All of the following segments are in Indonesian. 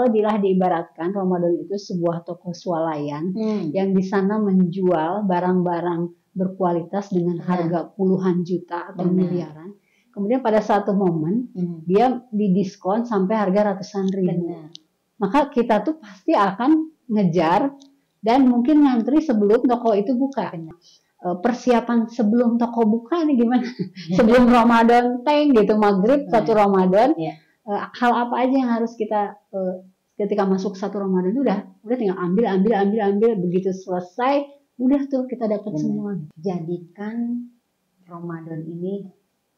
Bila diibaratkan Ramadan itu sebuah toko swalayan yang di sana menjual barang-barang berkualitas dengan harga puluhan juta atau miliaran. Kemudian pada satu momen dia didiskon sampai harga ratusan ribu. Maka kita tuh pasti akan ngejar dan mungkin ngantri sebelum toko itu buka. Persiapan sebelum toko buka nih gimana? Sebelum Ramadan gitu, maghrib satu Ramadan. Hal apa aja yang harus kita ketika masuk satu Ramadan itu udah tinggal ambil, begitu selesai udah tuh kita dapat semua. Jadikan Ramadan ini,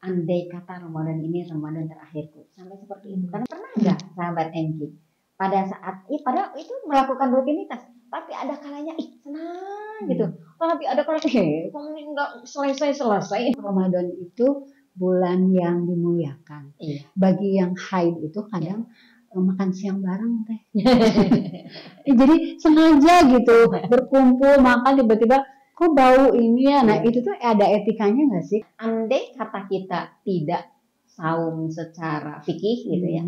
andai kata Ramadan ini Ramadan terakhirku, sampai seperti itu. Karena pernah nggak sahabat MG pada saat padahal itu melakukan rutinitas, tapi ada kalanya senang gitu, tapi ada kalanya kamu nggak selesai. Ramadan itu bulan yang dimuliakan. Bagi yang haid itu kadang makan siang bareng teh. Jadi sengaja gitu berkumpul makan, tiba-tiba kok bau ini ya. Nah itu tuh ada etikanya nggak sih? Andai kata kita tidak saum secara fikih gitu ya,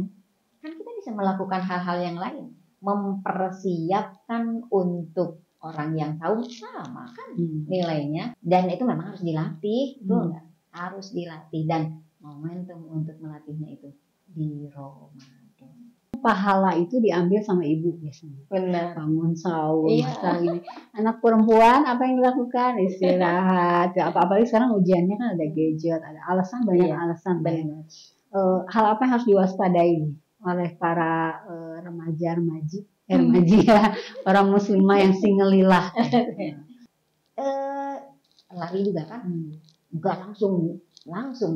kan kita bisa melakukan hal-hal yang lain, mempersiapkan untuk orang yang saum sama kan nilainya, dan itu memang harus dilatih, betul nggak? Harus dilatih, dan momentum untuk melatihnya itu di Ramadan. Pahala itu diambil sama ibu biasanya. Benar. Bangun sahur, masak ini. Anak perempuan apa yang dilakukan? Istirahat. Apalagi sekarang ujiannya kan ada gadget, ada alasan, banyak alasan. Benar. Hal apa yang harus diwaspadai oleh para remaji ya, orang muslimah yang singlilah. Lari juga kan? Enggak langsung,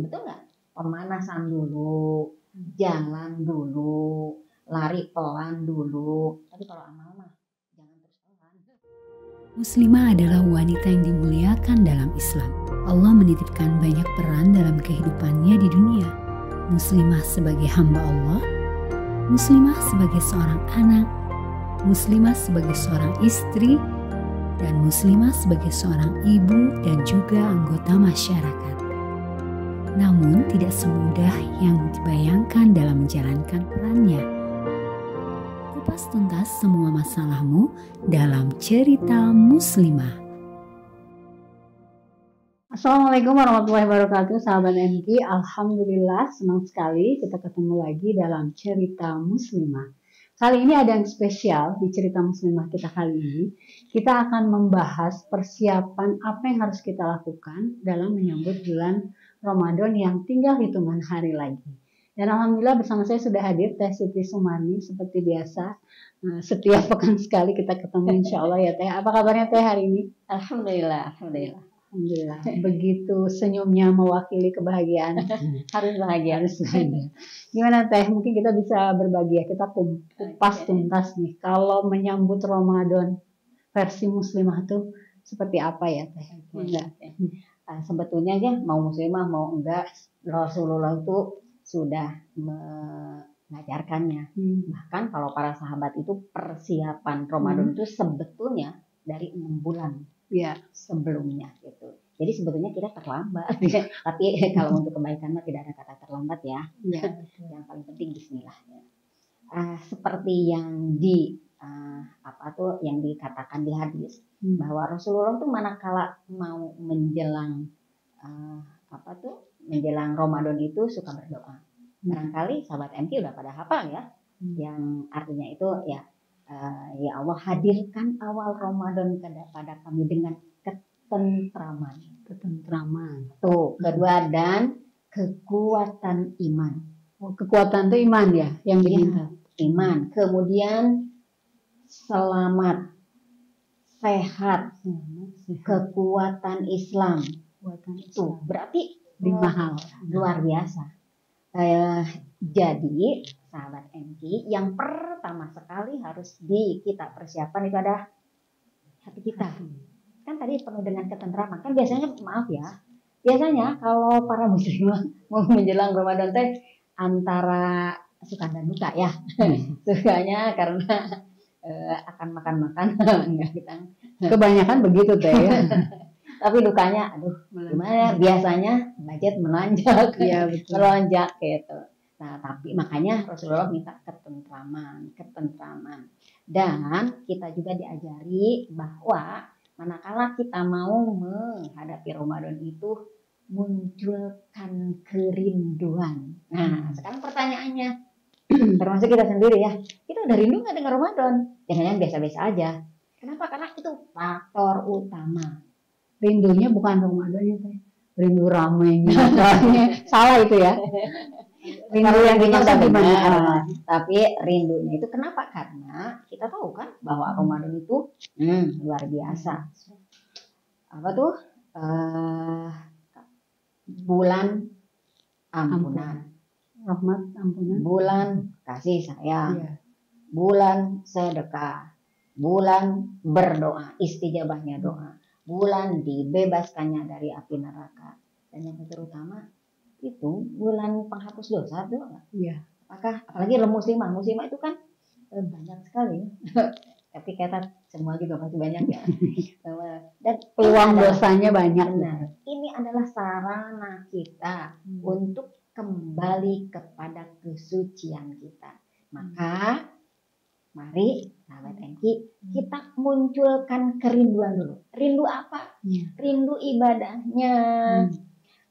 betul nggak? Pemanasan dulu, jalan dulu, lari pelan dulu. Tapi kalau amal mah jangan terus pelan. Muslimah adalah wanita yang dimuliakan dalam Islam. Allah menitipkan banyak peran dalam kehidupannya di dunia. Muslimah sebagai hamba Allah, muslimah sebagai seorang anak, muslimah sebagai seorang istri, dan muslimah sebagai seorang ibu dan juga anggota masyarakat. Namun tidak semudah yang dibayangkan dalam menjalankan perannya. Kupas tuntas semua masalahmu dalam cerita muslimah. Assalamualaikum warahmatullahi wabarakatuh, sahabat MG. Alhamdulillah senang sekali kita ketemu lagi dalam cerita muslimah. Kali ini ada yang spesial di cerita muslimah kita kali ini. Kita akan membahas persiapan apa yang harus kita lakukan dalam menyambut bulan Ramadan yang tinggal hitungan hari lagi. Dan alhamdulillah bersama saya sudah hadir Teh Siti Sumarni seperti biasa. Setiap pekan sekali kita ketemu insya Allah ya Teh. Apa kabarnya Teh hari ini? Alhamdulillah. Begitu senyumnya mewakili kebahagiaan. Harus bahagia. Gimana Teh? Mungkin kita bisa berbagi ya. Kita kupas tuntas nih. Kalau menyambut Ramadan versi muslimah tuh seperti apa ya Teh? Sebetulnya ya mau muslimah mau enggak, Rasulullah itu sudah mengajarkannya. Bahkan kalau para sahabat itu persiapan Ramadan itu sebetulnya dari 6 bulan sebelumnya gitu. Jadi sebetulnya kita terlambat. Tapi kalau untuk kebaikan mah tidak ada kata terlambat ya. Yang paling penting bismillah. Seperti yang yang dikatakan di hadis bahwa Rasulullah tuh manakala mau menjelang menjelang Ramadan itu suka berdoa. Barangkali sahabat MT udah pada hafal ya. Yang artinya itu ya Allah hadirkan awal Ramadan kepada kami dengan ketentraman. Tuh, kedua dan kekuatan iman. Kekuatan itu iman ya yang diminta. Iman. Kemudian selamat, sehat, kekuatan Islam. Tuh, berarti 5 hal luar biasa. Jadi sahabat MG, yang pertama sekali harus kita persiapkan itu adalah hati kita. Kan tadi penuh dengan ketentraman. Kan biasanya biasanya kalau para muslimah mau menjelang Ramadan teh antara suka dan duka ya. Sukanya karena akan makan-makan enggak kita. Kebanyakan begitu teh ya. Tapi dukanya, aduh gimana? Biasanya budget melonjak, melonjak gitu. Nah, tapi makanya Rasulullah minta ketentraman. Dan kita juga diajari bahwa manakala kita mau menghadapi Ramadan itu munculkan kerinduan. Nah, sekarang pertanyaannya, termasuk kita sendiri ya, kita udah rindu nggak dengan Ramadan? Jangan-jangan biasa-biasa aja. Kenapa? Karena itu faktor utama. Rindunya bukan Ramadan ya, rindu ramainya. Salah itu ya. Rindu yang kita gimana? Tapi rindunya itu kenapa? Karena kita tahu kan bahwa Ramadan itu luar biasa. Apa tuh? Bulan ampunan, rahmat, ampunan, bulan kasih sayang, bulan sedekah, bulan berdoa, istijabahnya doa, bulan dibebaskannya dari api neraka, dan yang terutama itu bulan penghapus dosa tuh. Iya. Apalagi muslimah itu kan banyak sekali. Tapi kata semua juga pasti banyak ya. Dan peluang dosanya banyak. Benar. Ini adalah sarana kita untuk kembali kepada kesucian kita. Maka mari sahabat Engki, kita munculkan kerinduan dulu. Rindu apa? Rindu ibadahnya.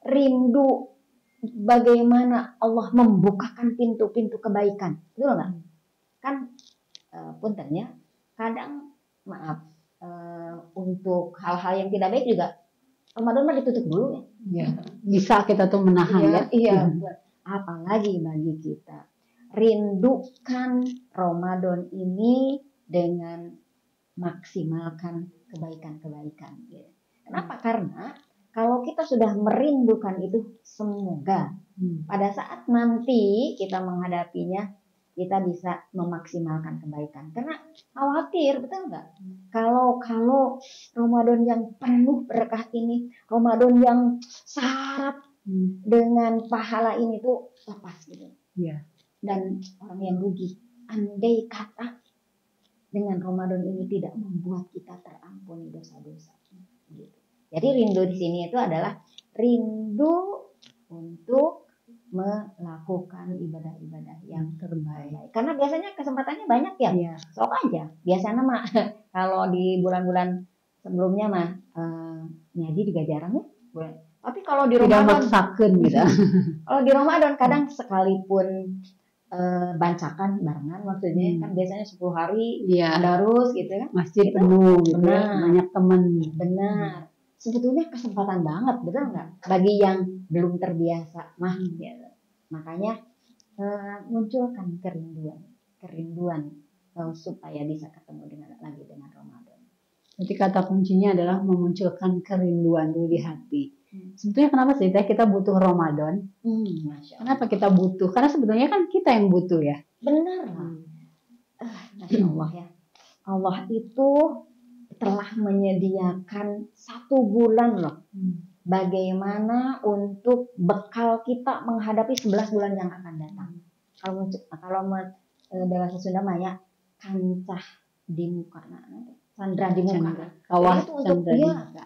Rindu bagaimana Allah membukakan pintu-pintu kebaikan. Betul nggak? Kan puntennya kadang maaf untuk hal-hal yang tidak baik juga Ramadan mah ditutup dulu ya. Bisa kita tuh menahan ya. Iya. Apalagi bagi kita rindukan Ramadan ini dengan maksimalkan kebaikan-kebaikan. Kenapa? Karena kalau kita sudah merindukan itu, semoga pada saat nanti kita menghadapinya kita bisa memaksimalkan kebaikan. Karena khawatir, betul nggak? Kalau Ramadan yang penuh berkah ini, Ramadan yang syarat dengan pahala ini tuh lepas gitu. Iya. Dan orang yang rugi, andai kata dengan Ramadan ini tidak membuat kita terampuni dosa-dosa. Gitu. Jadi rindu di sini itu adalah rindu untuk melakukan ibadah-ibadah yang terbaik. Karena biasanya kesempatannya banyak ya. Iya. Sok aja. Biasanya mah kalau di bulan-bulan sebelumnya mah ngaji juga jarang ya. Tapi kalau di Ramadan gitu. Kalau di Ramadan kadang sekalipun bancakan barengan maksudnya kan biasanya 10 hari tadarus gitu kan. Masjid penuh gitu. Banyak teman. Benar. Sebetulnya kesempatan banget, betul nggak? Bagi yang belum terbiasa mah gitu. Makanya munculkan kerinduan supaya bisa ketemu lagi dengan Ramadan. Jadi kata kuncinya adalah memunculkan kerinduan dulu di hati. Sebetulnya kenapa sih kita butuh Ramadan? Kenapa kita butuh? Karena sebetulnya kan kita yang butuh ya. Benar. Masya Allah ya. Allah itu telah menyediakan 1 bulan loh. Bagaimana untuk bekal kita menghadapi 11 bulan yang akan datang. Kalau bahasa Sunda maya kancah di muka, sandra di muka.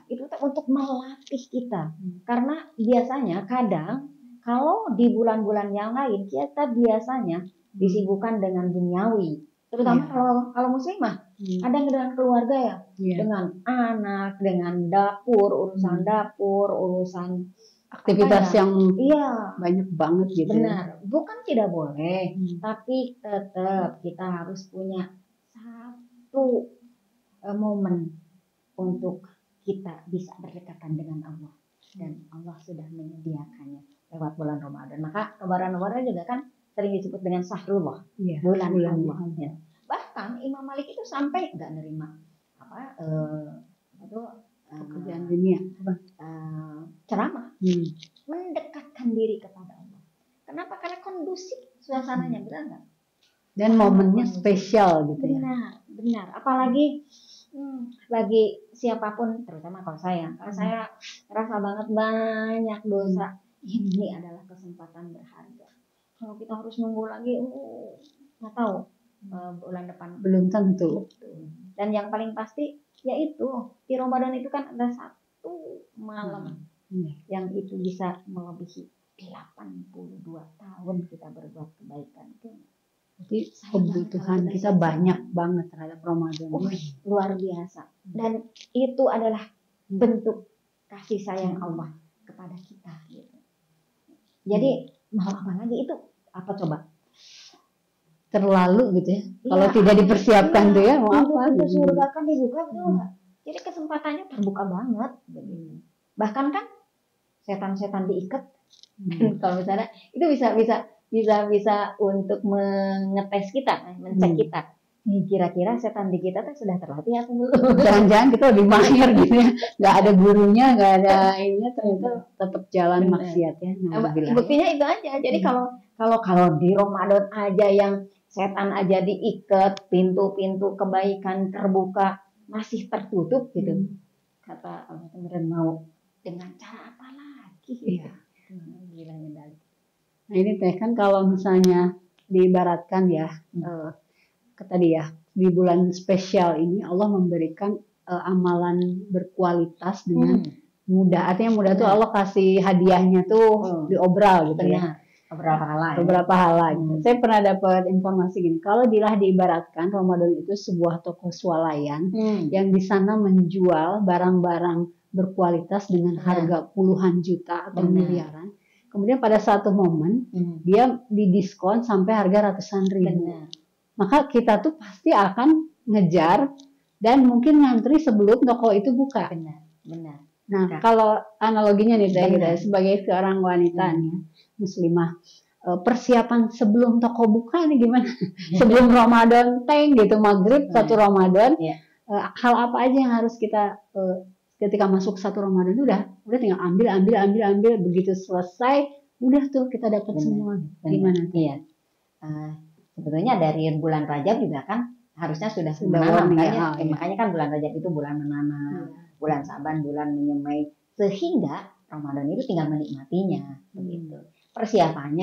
Itu untuk melatih kita. Karena biasanya kadang kalau di bulan-bulan yang lain kita biasanya disibukkan dengan duniawi. Terutama kalau muslimah. Ada dengan keluarga ya, dengan anak, dengan urusan dapur, urusan aktivitas yang banyak banget gitu. Benar, bukan tidak boleh, tapi tetap kita harus punya satu momen untuk kita bisa berdekatan dengan Allah. Dan Allah sudah menyediakannya lewat bulan Ramadan. Maka Ramadan juga kan sering disebut dengan Syahrullah, bulan Allah. Ya. Bahkan Imam Malik itu sampai nggak nerima pekerjaan dunia, ceramah, mendekatkan diri kepada Allah. Kenapa? Karena kondusif suasananya, benar nggak? Dan momennya spesial gitu ya. Benar. Apalagi bagi siapapun, terutama kalau saya rasa banget banyak dosa. Ini adalah kesempatan berharga. Kalau kita harus nunggu lagi, nggak tahu. Bulan depan belum tentu. Dan yang paling pasti yaitu di Ramadan itu kan ada 1 malam yang itu bisa melebihi 82 tahun kita berbuat kebaikan itu. Jadi kebutuhan kita banyak banget terhadap Ramadan. Luar biasa. Dan itu adalah bentuk kasih sayang Allah kepada kita. Gitu. Jadi mau apa lagi itu? Apa coba? Terlalu gitu ya. Kalau tidak dipersiapkan tuh ya mau apa? Untuk surga kan dibuka, betul nggak? Jadi kesempatannya terbuka banget. Bahkan kan setan-setan diikat. Kalau misalnya itu bisa untuk mengetes kita, mencek kita. Kira-kira setan di kita tuh sudah terlatih atau belum? Jangan-jangan kita lebih mahir gitu ya. Nggak ada gurunya, nggak ada ininya, ternyata tetap jalan maksiat ya. Buktinya itu aja. Jadi kalau di Ramadan aja yang setan aja diikat, pintu-pintu kebaikan terbuka masih tertutup gitu. Kata Allah mau dengan cara apa lagi? Iya. Nah ini teh kan kalau misalnya diibaratkan ya, tadi ya di bulan spesial ini Allah memberikan amalan berkualitas dengan mudah. Artinya mudah tuh Allah kasih hadiahnya tuh diobral gitu ya. Beberapa hal gitu. Saya pernah dapat informasi gini, kalau diibaratkan Ramadan itu sebuah toko swalayan yang di sana menjual barang-barang berkualitas dengan harga puluhan juta atau miliaran. Kemudian pada satu momen dia didiskon sampai harga ratusan ribu. Maka kita tuh pasti akan ngejar dan mungkin ngantri sebelum toko itu buka. Benar. Nah, kalau analoginya nih saya sebagai seorang wanita nih, muslimah, persiapan sebelum toko buka nih gimana? Sebelum Ramadan gitu, maghrib satu Ramadan, hal apa aja yang harus kita ketika masuk satu Ramadan itu udah tinggal ambil, begitu selesai udah tuh kita dapat semua. Gimana? Iya. Sebetulnya dari bulan Rajab juga kan harusnya sudah menanam kan ya. Makanya kan bulan Rajab itu bulan menanam, bulan Saban bulan menyemai, sehingga Ramadan itu tinggal menikmatinya begitu. Persiapan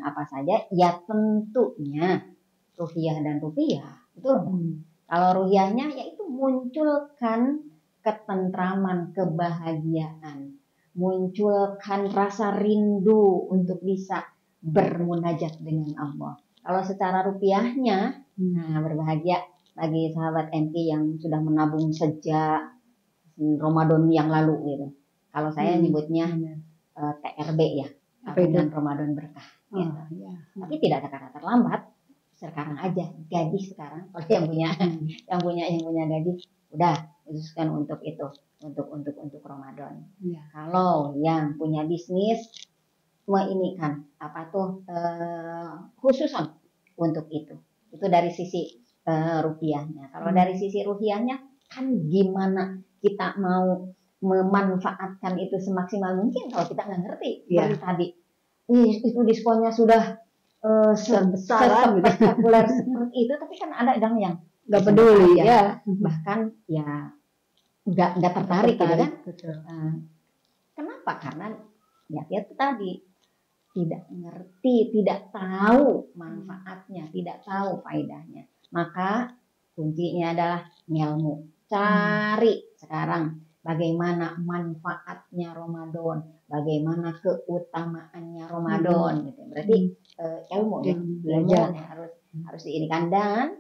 apa saja? Ya tentunya ruhiyah dan rupiah, betul. Kalau ruhiyahnya yaitu munculkan ketentraman, kebahagiaan, munculkan rasa rindu untuk bisa bermunajat dengan Allah. Kalau secara rupiahnya, berbahagia bagi sahabat MT yang sudah menabung sejak Ramadan yang lalu gitu. Kalau saya nyebutnya TRB ya, tabungan Ramadan berkah. Gitu. Tapi tidak ada kata terlambat. Sekarang aja gaji sekarang. Kalau yang punya gaji udah khususkan untuk itu, untuk Ramadan. Kalau yang punya bisnis semua ini kan khususan untuk itu dari sisi rupiahnya. Kalau dari sisi rupiahnya kan gimana kita mau memanfaatkan itu semaksimal mungkin kalau kita nggak ngerti seperti tadi itu diskonnya sudah spektakuler seperti itu, tapi kan ada yang nggak peduli ya, bahkan ya nggak tertarik gitu kan. Kenapa? Karena ya itu tadi tidak ngerti, tidak tahu manfaatnya, tidak tahu faedahnya. Maka kuncinya adalah ilmu. Cari sekarang bagaimana manfaatnya Ramadan, bagaimana keutamaannya Ramadan gitu. Berarti ilmu ya, belajar harus diirikan dan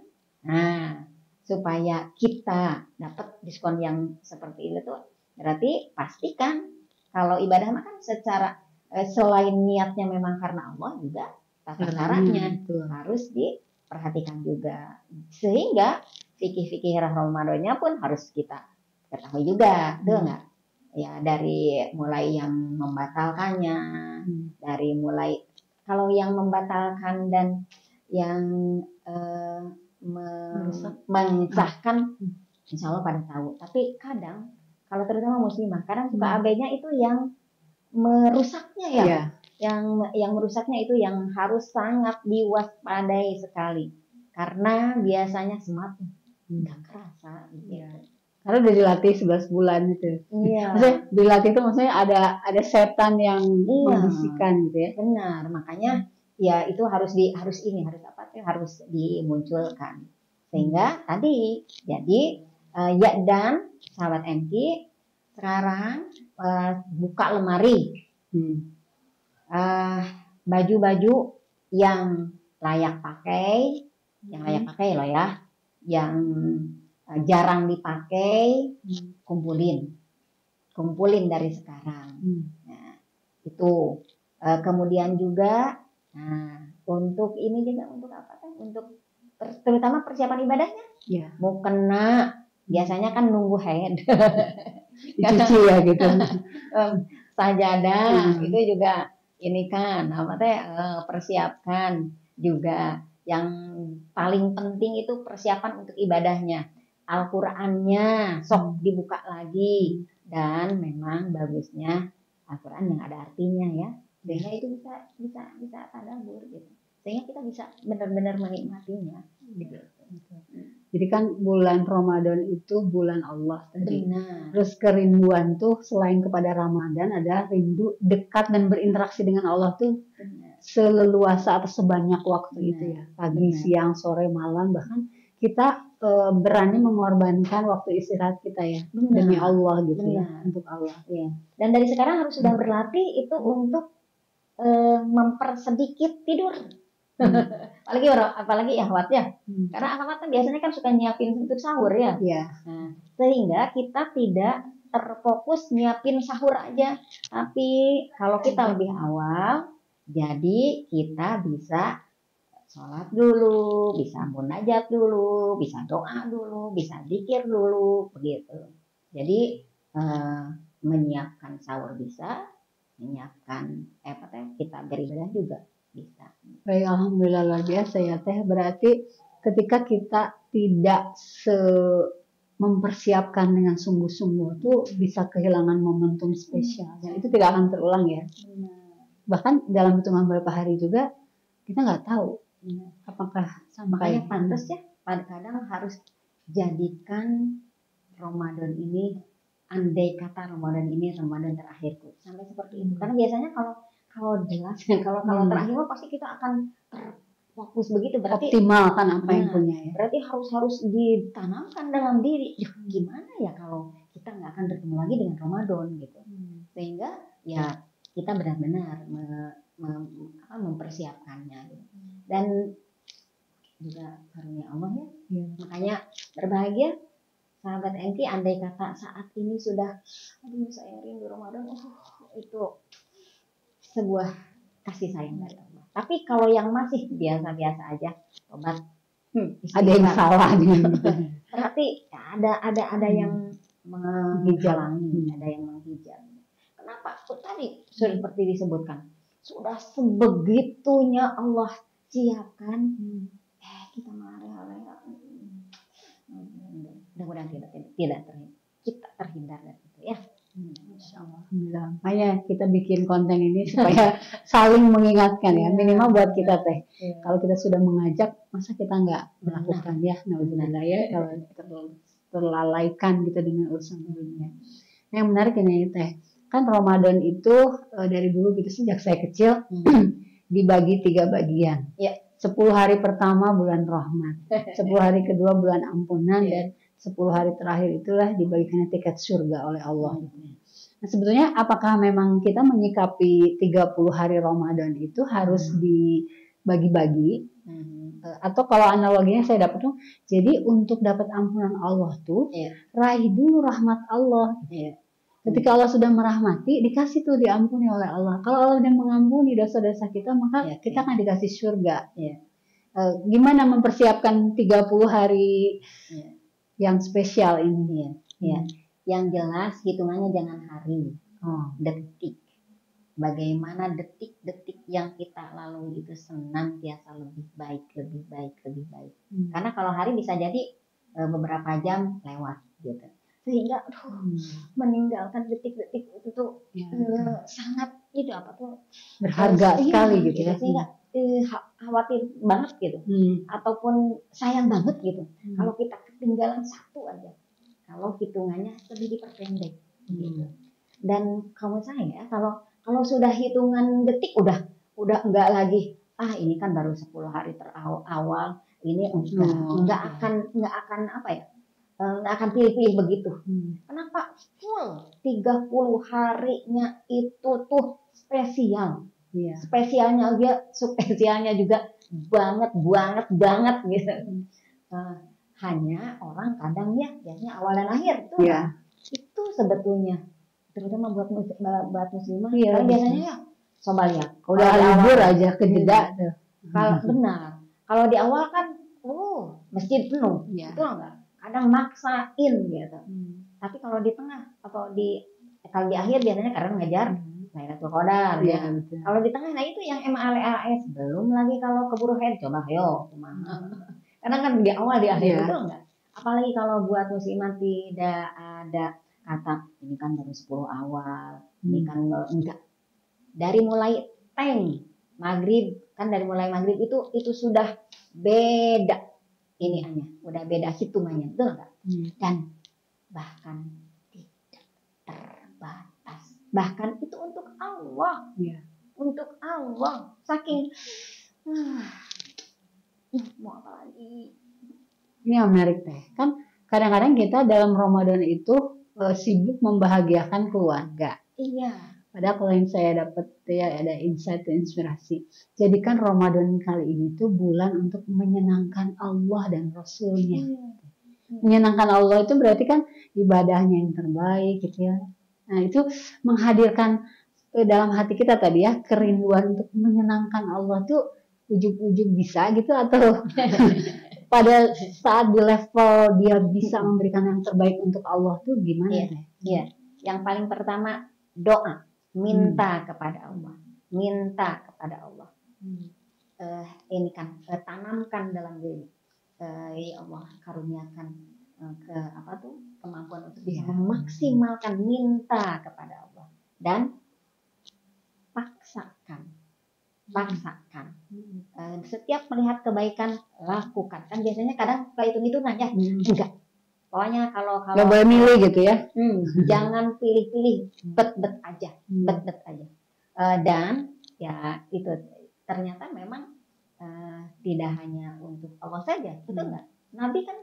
supaya kita dapat diskon yang seperti itu tuh berarti pastikan kalau ibadah makan secara selain niatnya memang karena Allah juga tata caranya harus diperhatikan juga, sehingga fikih-fikih Ramadannya pun harus kita ketahui juga, tuh enggak? Ya dari mulai yang membatalkannya, dari mulai kalau yang membatalkan dan yang mengesahkan, insya Allah pada tahu. Tapi kadang kalau terutama muslimah, kadang suka abainya itu yang merusaknya ya. Yang merusaknya itu yang harus sangat diwaspadai sekali, karena biasanya semakin nggak kerasa gitu. Karena udah dilatih 11 bulan gitu. Maksudnya dilatih itu maksudnya ada setan yang membisikkan gitu ya. Benar, makanya ya itu harus dimunculkan. Sehingga tadi jadi dan sahabat MT sekarang buka lemari. baju-baju yang layak pakai, loh ya, yang jarang dipakai, kumpulin dari sekarang. Nah, itu kemudian juga, untuk ini juga untuk apa kan? Untuk terutama persiapan ibadahnya. Mau kena, biasanya kan nunggu haid, dicuci ya gitu. Sajadah itu juga ini kan apa teh, persiapkan juga. Yang paling penting itu persiapan untuk ibadahnya. Al-Qur'annya sok dibuka lagi, dan memang bagusnya Al-Qur'an yang ada artinya ya, sehingga itu bisa tadabbur gitu, sehingga kita bisa benar-benar menikmatinya gitu. Jadi kan bulan Ramadan itu bulan Allah tadi. Benar. Terus kerinduan tuh selain kepada Ramadan ada rindu dekat dan berinteraksi dengan Allah tuh seleluasa atau sebanyak waktu itu ya. Pagi, siang, sore, malam, bahkan kita berani mengorbankan waktu istirahat kita ya. Demi Allah gitu ya, untuk Allah. Ya. Dan dari sekarang harus sudah berlatih itu untuk mempersedikit tidur. apalagi akhwat ya, karena akhwat kan biasanya kan suka nyiapin untuk sahur ya. Nah, sehingga kita tidak terfokus nyiapin sahur aja, tapi kalau kita lebih awal, jadi kita bisa sholat dulu, bisa munajat dulu, bisa doa dulu, bisa zikir dulu, begitu. Jadi menyiapkan sahur bisa, menyiapkan kita beribadah juga bisa. Baik, alhamdulillah luar biasa ya Teh. Berarti ketika kita tidak mempersiapkan dengan sungguh-sungguh tuh bisa kehilangan momentum spesial. Dan itu tidak akan terulang ya. Bahkan dalam hitungan beberapa hari juga kita nggak tahu apakah makanya pantas ya kadang harus jadikan Ramadan ini, andai kata Ramadan ini Ramadan terakhirku, sampai seperti itu. Karena biasanya kalau jelas kalau terakhir pasti kita akan terfokus begitu, berarti optimalkan apa yang punya ya. Berarti harus ditanamkan dalam diri. Gimana ya kalau kita nggak akan bertemu lagi dengan Ramadan gitu. Sehingga ya kita benar-benar mempersiapkannya gitu. Dan juga karunia Allah ya. Makanya berbahagia sahabat Enti, andai kata saat ini sudah saya rindu Ramadan, itu sebuah kasih sayang dari Allah. Tapi kalau yang masih biasa-biasa aja, tobat, ada yang salah dengan berarti ada yang menghalangi, ada yang menghijab. Kenapa? Tadi seperti disebutkan, sudah sebegitunya Allah siapkan, kita malah mudah-mudahan kita terhindar dari itu ya. Alhamdulillah. Makanya kita bikin konten ini supaya saling mengingatkan ya, minimal buat kita Teh. Kalau kita sudah mengajak, masa kita nggak melakukan ya? Nauzubillah ya, kalau kita terlalaikan gitu dengan urusan dunia. Yang menarik ini Teh, kan Ramadan itu dari dulu gitu sejak saya kecil dibagi 3 bagian. 10 hari pertama bulan rahmat, 10 hari kedua bulan ampunan, dan 10 hari terakhir itulah dibagikannya tiket surga oleh Allah. Nah, sebetulnya apakah memang kita menyikapi 30 hari Ramadan itu harus dibagi-bagi? Atau kalau analoginya saya dapat tuh, jadi untuk dapat ampunan Allah tuh raih dulu rahmat Allah. Ketika Allah sudah merahmati, dikasih tuh diampuni oleh Allah. Kalau Allah sudah mengampuni dosa-dosa kita, maka kita akan dikasih surga. Gimana mempersiapkan 30 hari yang spesial ini ya? Yang jelas hitungannya jangan hari, detik. Bagaimana detik-detik yang kita lalui itu senantiasa lebih baik. Karena kalau hari bisa jadi beberapa jam lewat gitu. Sehingga meninggalkan detik-detik itu tuh sangat berharga sekali gitu ya. Sehingga khawatir banget gitu, ataupun sayang banget gitu kalau kita ketinggalan satu aja, kalau hitungannya lebih diperpendek gitu. Dan kamu saya kalau sudah hitungan detik udah enggak lagi, ini kan baru 10 hari awal ini enggak akan apa ya, nggak akan pilih-pilih begitu. Kenapa? Full 30 harinya itu tuh spesial. spesialnya juga banget gitu. Hanya orang kadang ya biasanya awal dan akhir tuh itu sebetulnya terutama buat muslimah kan biasanya ya coba lihat udah libur aja ke jeda tuh. Kalau benar kalau di awal kan masjid penuh itu enggak kadang maksain gitu. Tapi kalau di tengah atau kalau di akhir biasanya karena ngajar Lailatul Qadar kalau di tengah nah itu yang MALAS belum lagi kalau keburu head coba ayo karena kan di awal di akhir itu enggak. Apalagi kalau buat muslimah tidak ada kata ini kan baru 10 awal, ini kan enggak. Dari mulai maghrib kan dari mulai maghrib itu sudah beda udah beda hitungannya betul enggak? Dan bahkan tidak terbatas. Bahkan itu untuk Allah. Untuk Allah. Saking mau apa lagi? Ini yang menarik teh. Kan kadang-kadang kita dalam Ramadan itu sibuk membahagiakan keluarga. Iya. Padahal kalau yang saya dapat ya ada insight dan inspirasi. Jadikan Ramadan kali ini tuh bulan untuk menyenangkan Allah dan Rasulnya. Menyenangkan Allah itu berarti kan ibadahnya yang terbaik gitu ya. Nah itu menghadirkan dalam hati kita tadi ya kerinduan untuk menyenangkan Allah tuh ujug-ujug bisa gitu atau pada saat di level dia bisa memberikan yang terbaik untuk Allah tuh gimana? Iya. Yang paling pertama doa, minta kepada Allah, ini kan tanamkan dalam diri, ya Allah karuniakan kemampuan untuk bisa memaksimalkan minta kepada Allah dan paksakan. Setiap melihat kebaikan lakukan. Kan biasanya kadang kalau itu aja enggak. Pokoknya kalau nggak boleh milih gitu ya. Jangan pilih-pilih, bet aja. Dan ya itu ternyata memang tidak hanya untuk Allah saja, betul nggak? Nabi kan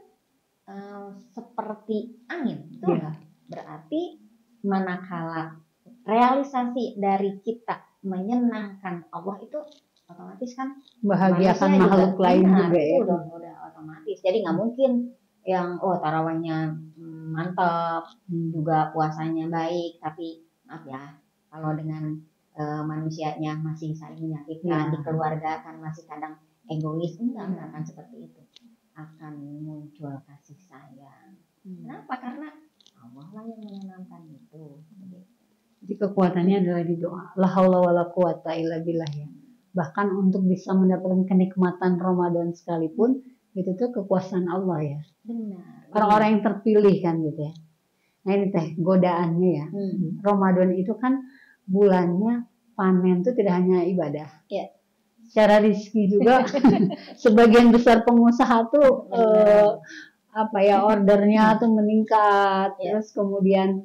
seperti angin, betul nggak? Berarti manakala realisasi dari kita menyenangkan Allah itu otomatis kan bahagiakan makhluk lain juga ya. Udah otomatis. Jadi nggak mungkin yang tarawihnya mantap, juga puasanya baik, tapi maaf ya kalau dengan manusianya masih saling menyakitkan di keluarga kan masih kadang egois, enggak akan seperti itu. Akan muncul kasih sayang. Kenapa? Karena Allah lah yang menyenangkan itu. Jadi kekuatannya adalah di doa. La haula wala quwata illa billah ya. Bahkan untuk bisa mendapatkan kenikmatan Ramadan sekalipun itu tuh kekuasaan Allah ya. Benar. Orang-orang yang terpilih kan gitu ya. Nah ini teh godaannya ya. Ramadan itu kan bulannya panen tuh tidak hanya ibadah. Secara rezeki juga sebagian besar pengusaha tuh ordernya tuh meningkat. Terus kemudian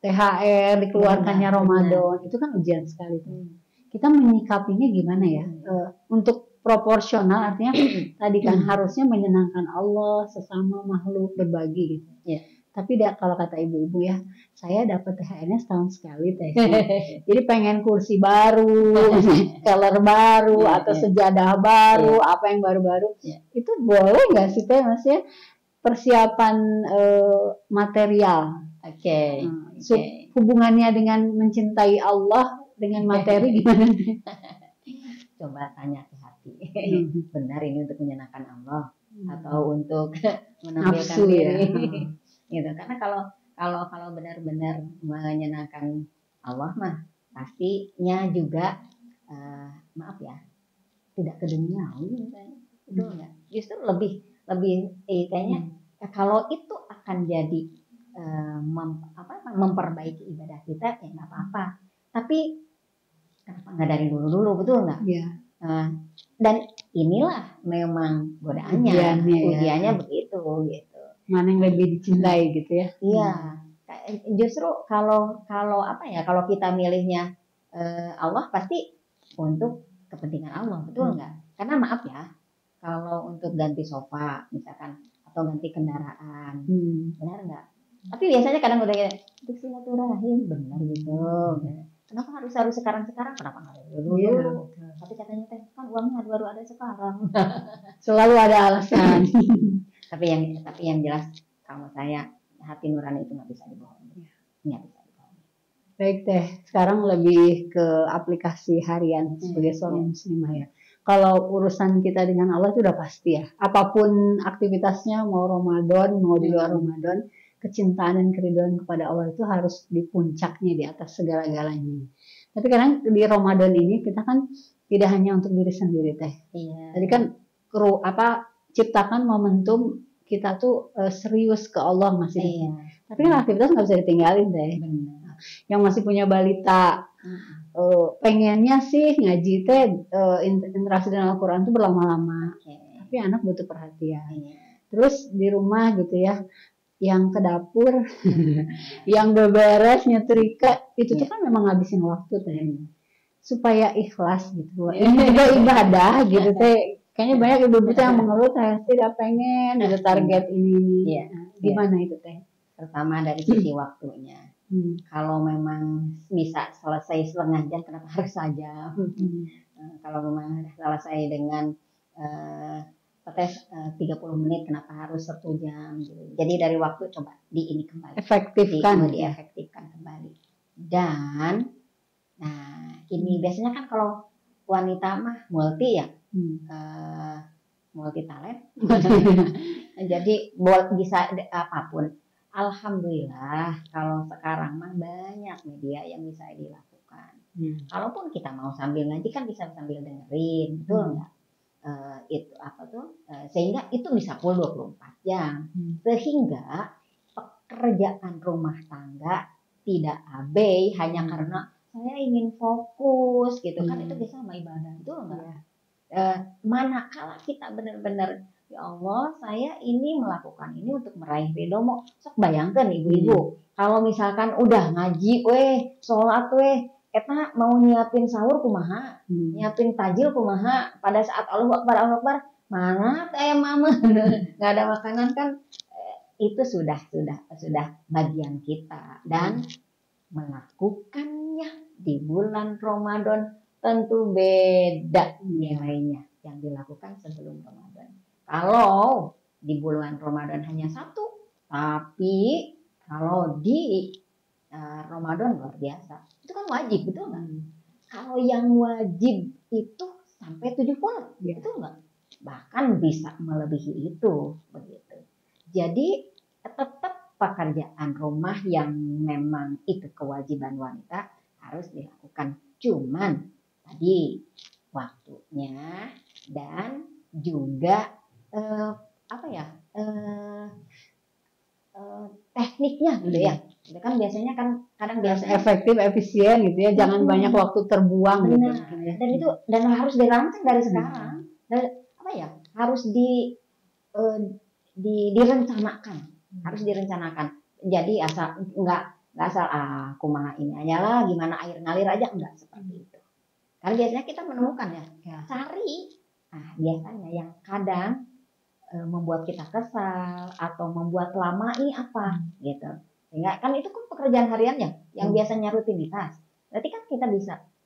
THR dikeluarkannya Ramadan. Itu kan ujian sekali. Kita menyikapinya gimana ya? Untuk proporsional artinya tadi kan harusnya menyenangkan Allah sesama makhluk berbagi gitu. Tapi kalau kata ibu-ibu ya, saya dapat THR-nya setahun sekali teh. Jadi pengen kursi baru, color baru atau sejadah baru, apa yang baru-baru. Itu boleh nggak sih teh maksudnya persiapan material? Oke. Hubungannya dengan mencintai Allah dengan materi gimana? Coba tanya ke hati. Benar ini untuk menyenangkan Allah atau untuk menampilkan diri? Gitu. Karena kalau benar-benar menyenangkan Allah mah pastinya juga maaf ya tidak ke duniawi misalnya. Itu enggak. Justru lebih kayaknya kalau itu akan jadi memperbaiki ibadah kita ya nggak apa-apa. Tapi kenapa nggak dari dulu betul nggak? Dan inilah memang godaannya, ujiannya begitu gitu. Mana yang lebih dicintai gitu ya? Iya. Justru kalau kita milihnya Allah pasti untuk kepentingan Allah, betul nggak? Karena maaf ya, kalau untuk ganti sofa misalkan atau ganti kendaraan, benar nggak? Tapi biasanya kadang udah untuk silaturahim benar gitu. Kenapa harus sekarang? Kenapa nggak dulu? Tapi katanya teh kan uangnya baru ada sekarang. Selalu ada alasan. tapi yang jelas kalau saya hati nurani itu nggak bisa dibohongi. Nggak bisa dibohongi. Baik Teh, sekarang lebih ke aplikasi harian sebagai seorang muslimah ya. Kalau urusan kita dengan Allah itu udah pasti ya. Apapun aktivitasnya, mau Ramadan, mau di luar Ramadan, kecintaan dan keriduan kepada Allah itu harus di puncaknya, di atas segala-galanya. Tapi kadang di Ramadan ini kita kan tidak hanya untuk diri sendiri Teh. Iya. Jadi kan ciptakan momentum kita tuh serius ke Allah masih. Iya. Tapi kan aktivitas nggak bisa ditinggalin Teh. Benar. Yang masih punya balita, pengennya sih ngaji teh interaksi dengan Al-Quran tuh berlama-lama. Tapi anak butuh perhatian. Terus di rumah gitu ya, yang ke dapur, yang beberes, nyetrika, itu tuh kan memang ngabisin waktu teh. Supaya ikhlas gitu. Ini juga ibadah gitu teh. Kayaknya banyak ibu-ibu yang mengeluh teh tidak pengen ada target ini. Gimana itu teh? Pertama dari sisi waktunya. Kalau memang bisa selesai setengah jam, kenapa harus saja? Kalau memang selesai dengan 30 menit, kenapa harus 1 jam? Gitu. Jadi dari waktu coba ini kembali. Diefektifkan kembali. Dan, ini biasanya kan kalau wanita mah multi ya, multi talent. Jadi bisa apapun. Alhamdulillah kalau sekarang mah banyak media yang bisa dilakukan. Kalaupun kita mau sambil ngaji kan bisa sambil dengerin, betul nggak? Itu apa tuh? Sehingga itu bisa full 24 jam. Sehingga pekerjaan rumah tangga tidak abai hanya karena saya ingin fokus gitu kan, itu bisa sama ibadah, betul nggak? Manakala kita benar-benar ya Allah, saya ini melakukan ini untuk meraih ridhomu. Sok bayangkan ibu-ibu, kalau misalkan udah ngaji, sholat, eta mau nyiapin sahur kumaha, nyiapin tajil kumaha, pada saat Allah Akbar, mana kayak mama, nggak ada makanan kan, itu sudah bagian kita. Dan melakukannya di bulan Ramadan tentu beda nilainya yang dilakukan sebelum Ramadan. Kalau di bulan Ramadan hanya 1, tapi kalau di Ramadan luar biasa. Itu kan wajib, betul nggak? Kalau yang wajib itu sampai 70, betul nggak? Bahkan bisa melebihi itu, begitu. Jadi tetap pekerjaan rumah yang memang itu kewajiban wanita harus dilakukan. Cuman tadi waktunya dan juga tekniknya gitu ya. Itu kan biasanya kan kadang efektif, efisien gitu ya. Jangan banyak waktu terbuang gitu. Dan itu harus dirancang dari sekarang. Dan harus direncanakan. Harus direncanakan. Jadi asal nggak asal aku mah ini aja lah, gimana air ngalir aja, enggak seperti itu. Karena biasanya kita menemukan ya. Cari. Biasanya yang kadang membuat kita kesal atau membuat lama ini apa gitu. Sehingga kan itu kan pekerjaan hariannya yang biasanya rutinitas. Berarti kan kita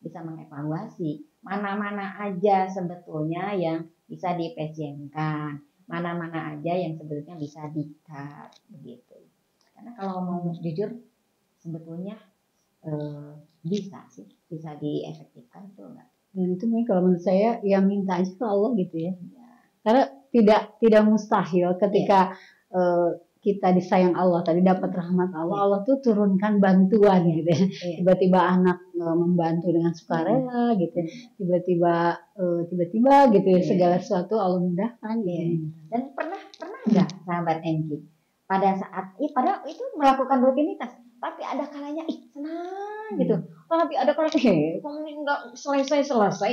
bisa mengevaluasi mana-mana aja sebetulnya yang bisa dipejengkan, mana-mana aja yang sebetulnya bisa di-cut begitu. Karena kalau mau jujur sebetulnya bisa diefektifkan tuh enggak. Dan itu mungkin kalau menurut saya ya minta aja ke Allah gitu ya. Karena tidak mustahil ketika kita disayang Allah, tadi dapat rahmat Allah, Allah tuh turunkan bantuan gitu ya. Tiba-tiba anak membantu dengan sukarela gitu. Tiba-tiba gitu ya, segala sesuatu Allah mudahkan gitu. Dan pernah enggak sahabat Engki pada saat padahal itu melakukan rutinitas, tapi ada kalanya senang gitu. Tapi ada kalanya kamu enggak selesai ini selesai.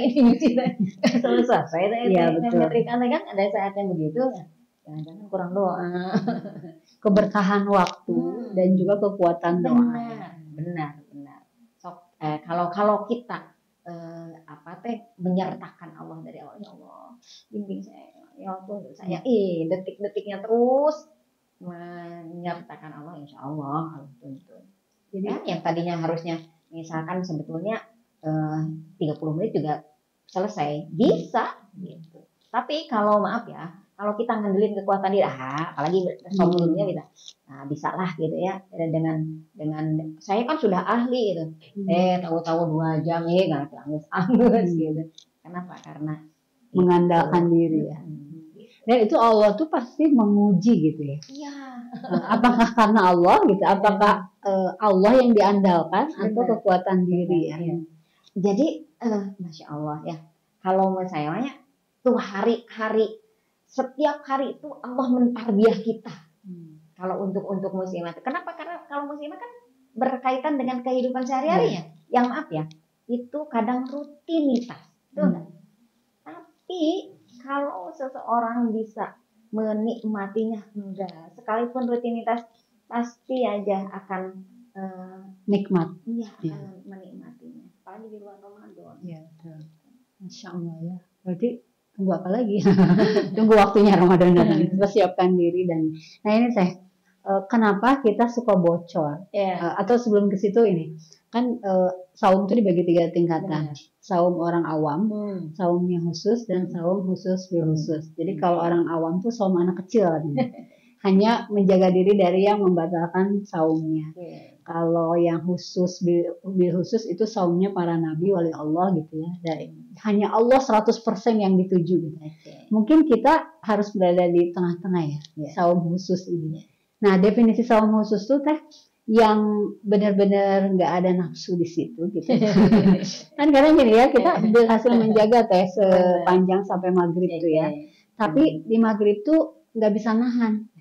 Iya betul. Kan ada saat yang begitu. Jangan-jangan kurang doa. Keberkahan waktu dan juga kekuatan doa. Benar. Sok kalau kita menyertakan Allah dari awal, ya Allah bimbing saya, ya Allah saya detik-detiknya terus menyertakan Allah, insya Allah tuntun. Jadi yang tadinya harusnya misalkan sebetulnya 30 menit juga selesai, bisa gitu. Tapi kalau maaf ya, kalau kita ngandelin kekuatan diri, apalagi sebelumnya kita, bisa lah gitu ya. Dengan saya kan sudah ahli gitu, tahu-tahu 2 jam nggak angus gitu. Kenapa? Karena mengandalkan diri ya. Dan itu Allah tuh pasti menguji gitu ya. Iya. Apakah karena Allah gitu? Apakah Allah yang diandalkan atau kekuatan diri ya? Jadi Masya Allah ya. Kalau menurut saya tuh hari-hari setiap hari itu Allah mentarbiah kita. Kalau untuk muslimat. Kenapa? Karena kalau muslimat kan berkaitan dengan kehidupan sehari-hari ya. Yang maaf ya, itu kadang rutinitas. Betul nggak? Tapi kalau seseorang bisa menikmatinya, enggak, sekalipun rutinitas pasti aja akan nikmat. Iya, akan menikmatinya. Apalagi di bulan Ramadan. Iya, betul. Masya Allah ya. Berarti tunggu apa lagi? Tunggu waktunya Ramadan datang. Persiapkan diri dan. Nah ini saya, kenapa kita suka bocor? Atau sebelum ke situ ini, kan saum itu dibagi 3 tingkatan. Saum orang awam, saumnya khusus, dan saum khusus khusus. Jadi kalau orang awam tuh saum anak kecil, hanya menjaga diri dari yang membatalkan saumnya. Kalau yang khusus bil khusus itu saumnya para nabi wali Allah gitu ya. Dan hanya Allah 100% yang dituju gitu. Mungkin kita harus berada di tengah-tengah ya, saum khusus ini. Nah, definisi saum khusus tuh yang benar-benar nggak ada nafsu di situ gitu. Kan kadang gini ya, kita berhasil menjaga sepanjang sampai maghrib tuh ya. Tapi di maghrib tuh nggak bisa nahan.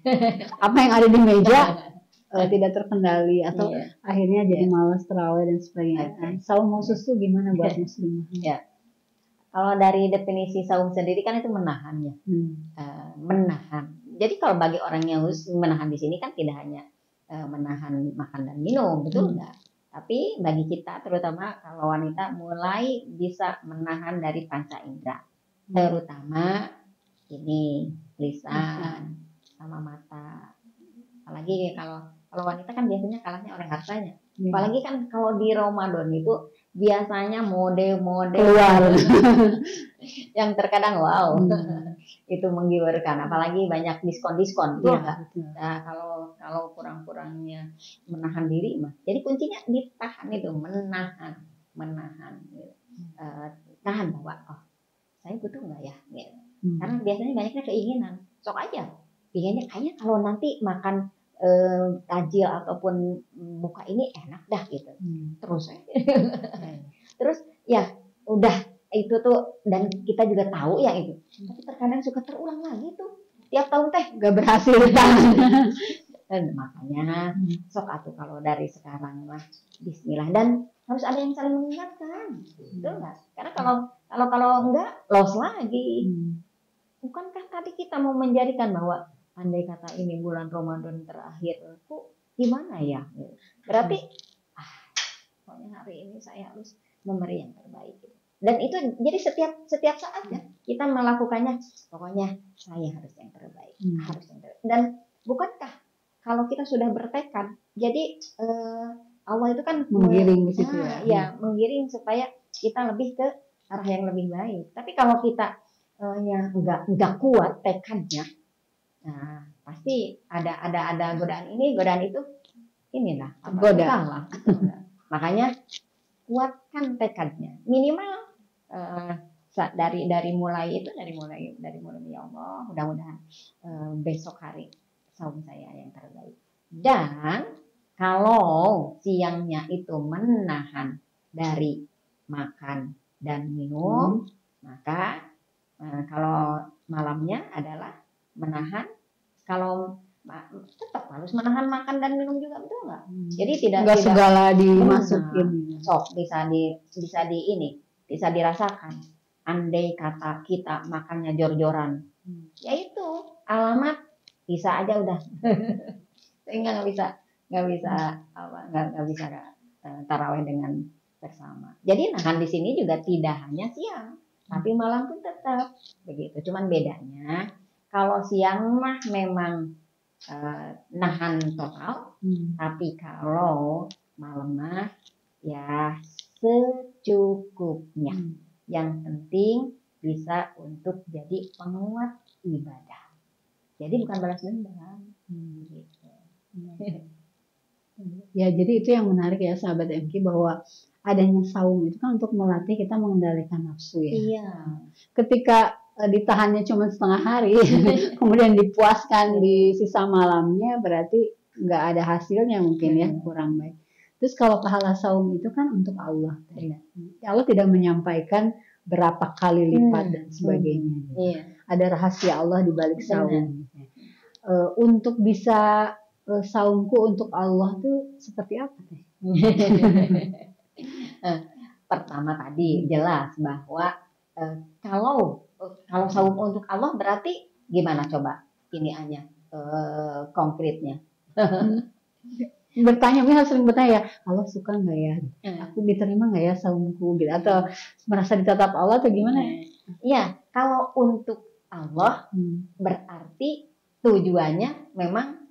Apa yang ada di meja tidak terkendali atau akhirnya jadi malas terawih dan sebagainya. Saum khusus tuh gimana buat muslimah? Ya. Kalau dari definisi saum sendiri kan itu menahan ya. Menahan. Jadi kalau bagi orang yang menahan di sini kan tidak hanya menahan makan dan minum, betul enggak? Tapi bagi kita terutama kalau wanita mulai bisa menahan dari panca indera, terutama ini lisan sama mata. Apalagi kalau wanita kan biasanya kalahnya oleh hartanya. Apalagi kan kalau di Ramadan itu biasanya mode-mode keluar yang terkadang itu menggiurkan, apalagi banyak diskon-diskon tuh enggak. Nah, kalau kurang-kurangnya menahan diri mah. Jadi kuncinya ditahan itu, menahan gitu. Tahan bahwa saya butuh enggak ya gitu. Karena biasanya banyaknya keinginan. Sok aja. Pinginnya kayaknya kalau nanti makan tajil ataupun buka ini enak dah gitu. Terus ya udah itu tuh, dan kita juga tahu ya itu. Tapi terkadang suka terulang lagi tuh. Tiap tahun gak berhasil makanya sok atuh kalau dari sekarang lah bismillah, dan harus ada yang saling mengingatkan. Betul enggak? Karena kalau enggak loss lagi. Bukankah tadi kita mau menjadikan bahwa andai kata ini bulan Ramadan terakhir, kok gimana ya? Berarti pokoknya hari ini saya harus memberi yang terbaik. Dan itu jadi setiap saat ya kita melakukannya, pokoknya saya harus yang terbaik, harus yang terbaik. Dan bukankah kalau kita sudah bertekad, jadi awal itu kan menggiring di situ ya, menggiring supaya kita lebih ke arah yang lebih baik. Tapi kalau kita nggak kuat tekadnya, nah pasti ada godaan ini, godaan itu, inilah godaan. Makanya kuatkan tekadnya, minimal dari mulai ya Allah, mudah-mudahan besok hari saum saya yang terbaik. Dan kalau siangnya itu menahan dari makan dan minum, maka kalau malamnya adalah menahan, kalau tetap harus menahan makan dan minum juga, betul nggak? Jadi tidak segala dimasukin. Sok bisa dirasakan. Andai kata kita makannya jor-joran, yaitu alamat bisa aja udah sehingga nggak bisa tarawih dengan bersama. Jadi nahan di sini juga tidak hanya siang, tapi malam pun tetap begitu. Cuman bedanya kalau siang mah memang nahan total, tapi kalau malam mah ya secukupnya. Yang penting bisa untuk jadi penguat ibadah. Jadi bukan balas dendam. Gitu. Ya, jadi itu yang menarik ya sahabat MK, bahwa adanya saum itu kan untuk melatih kita mengendalikan nafsu ya. Iya. Ketika ditahannya cuma setengah hari, kemudian dipuaskan di sisa malamnya, berarti nggak ada hasilnya mungkin ya, kurang baik. Terus kalau pahala saum itu kan untuk Allah. Allah tidak menyampaikan berapa kali lipat dan sebagainya. Iya. Ada rahasia Allah di balik saum. Untuk bisa saumku untuk Allah tuh seperti apa teh? Pertama tadi jelas bahwa kalau saum untuk Allah berarti gimana coba ini aja konkretnya. Bertanya, harus sering bertanya ya, Allah suka nggak ya? Aku diterima nggak ya saumku gitu, atau merasa ditatap Allah atau gimana? Iya, kalau untuk Allah berarti tujuannya memang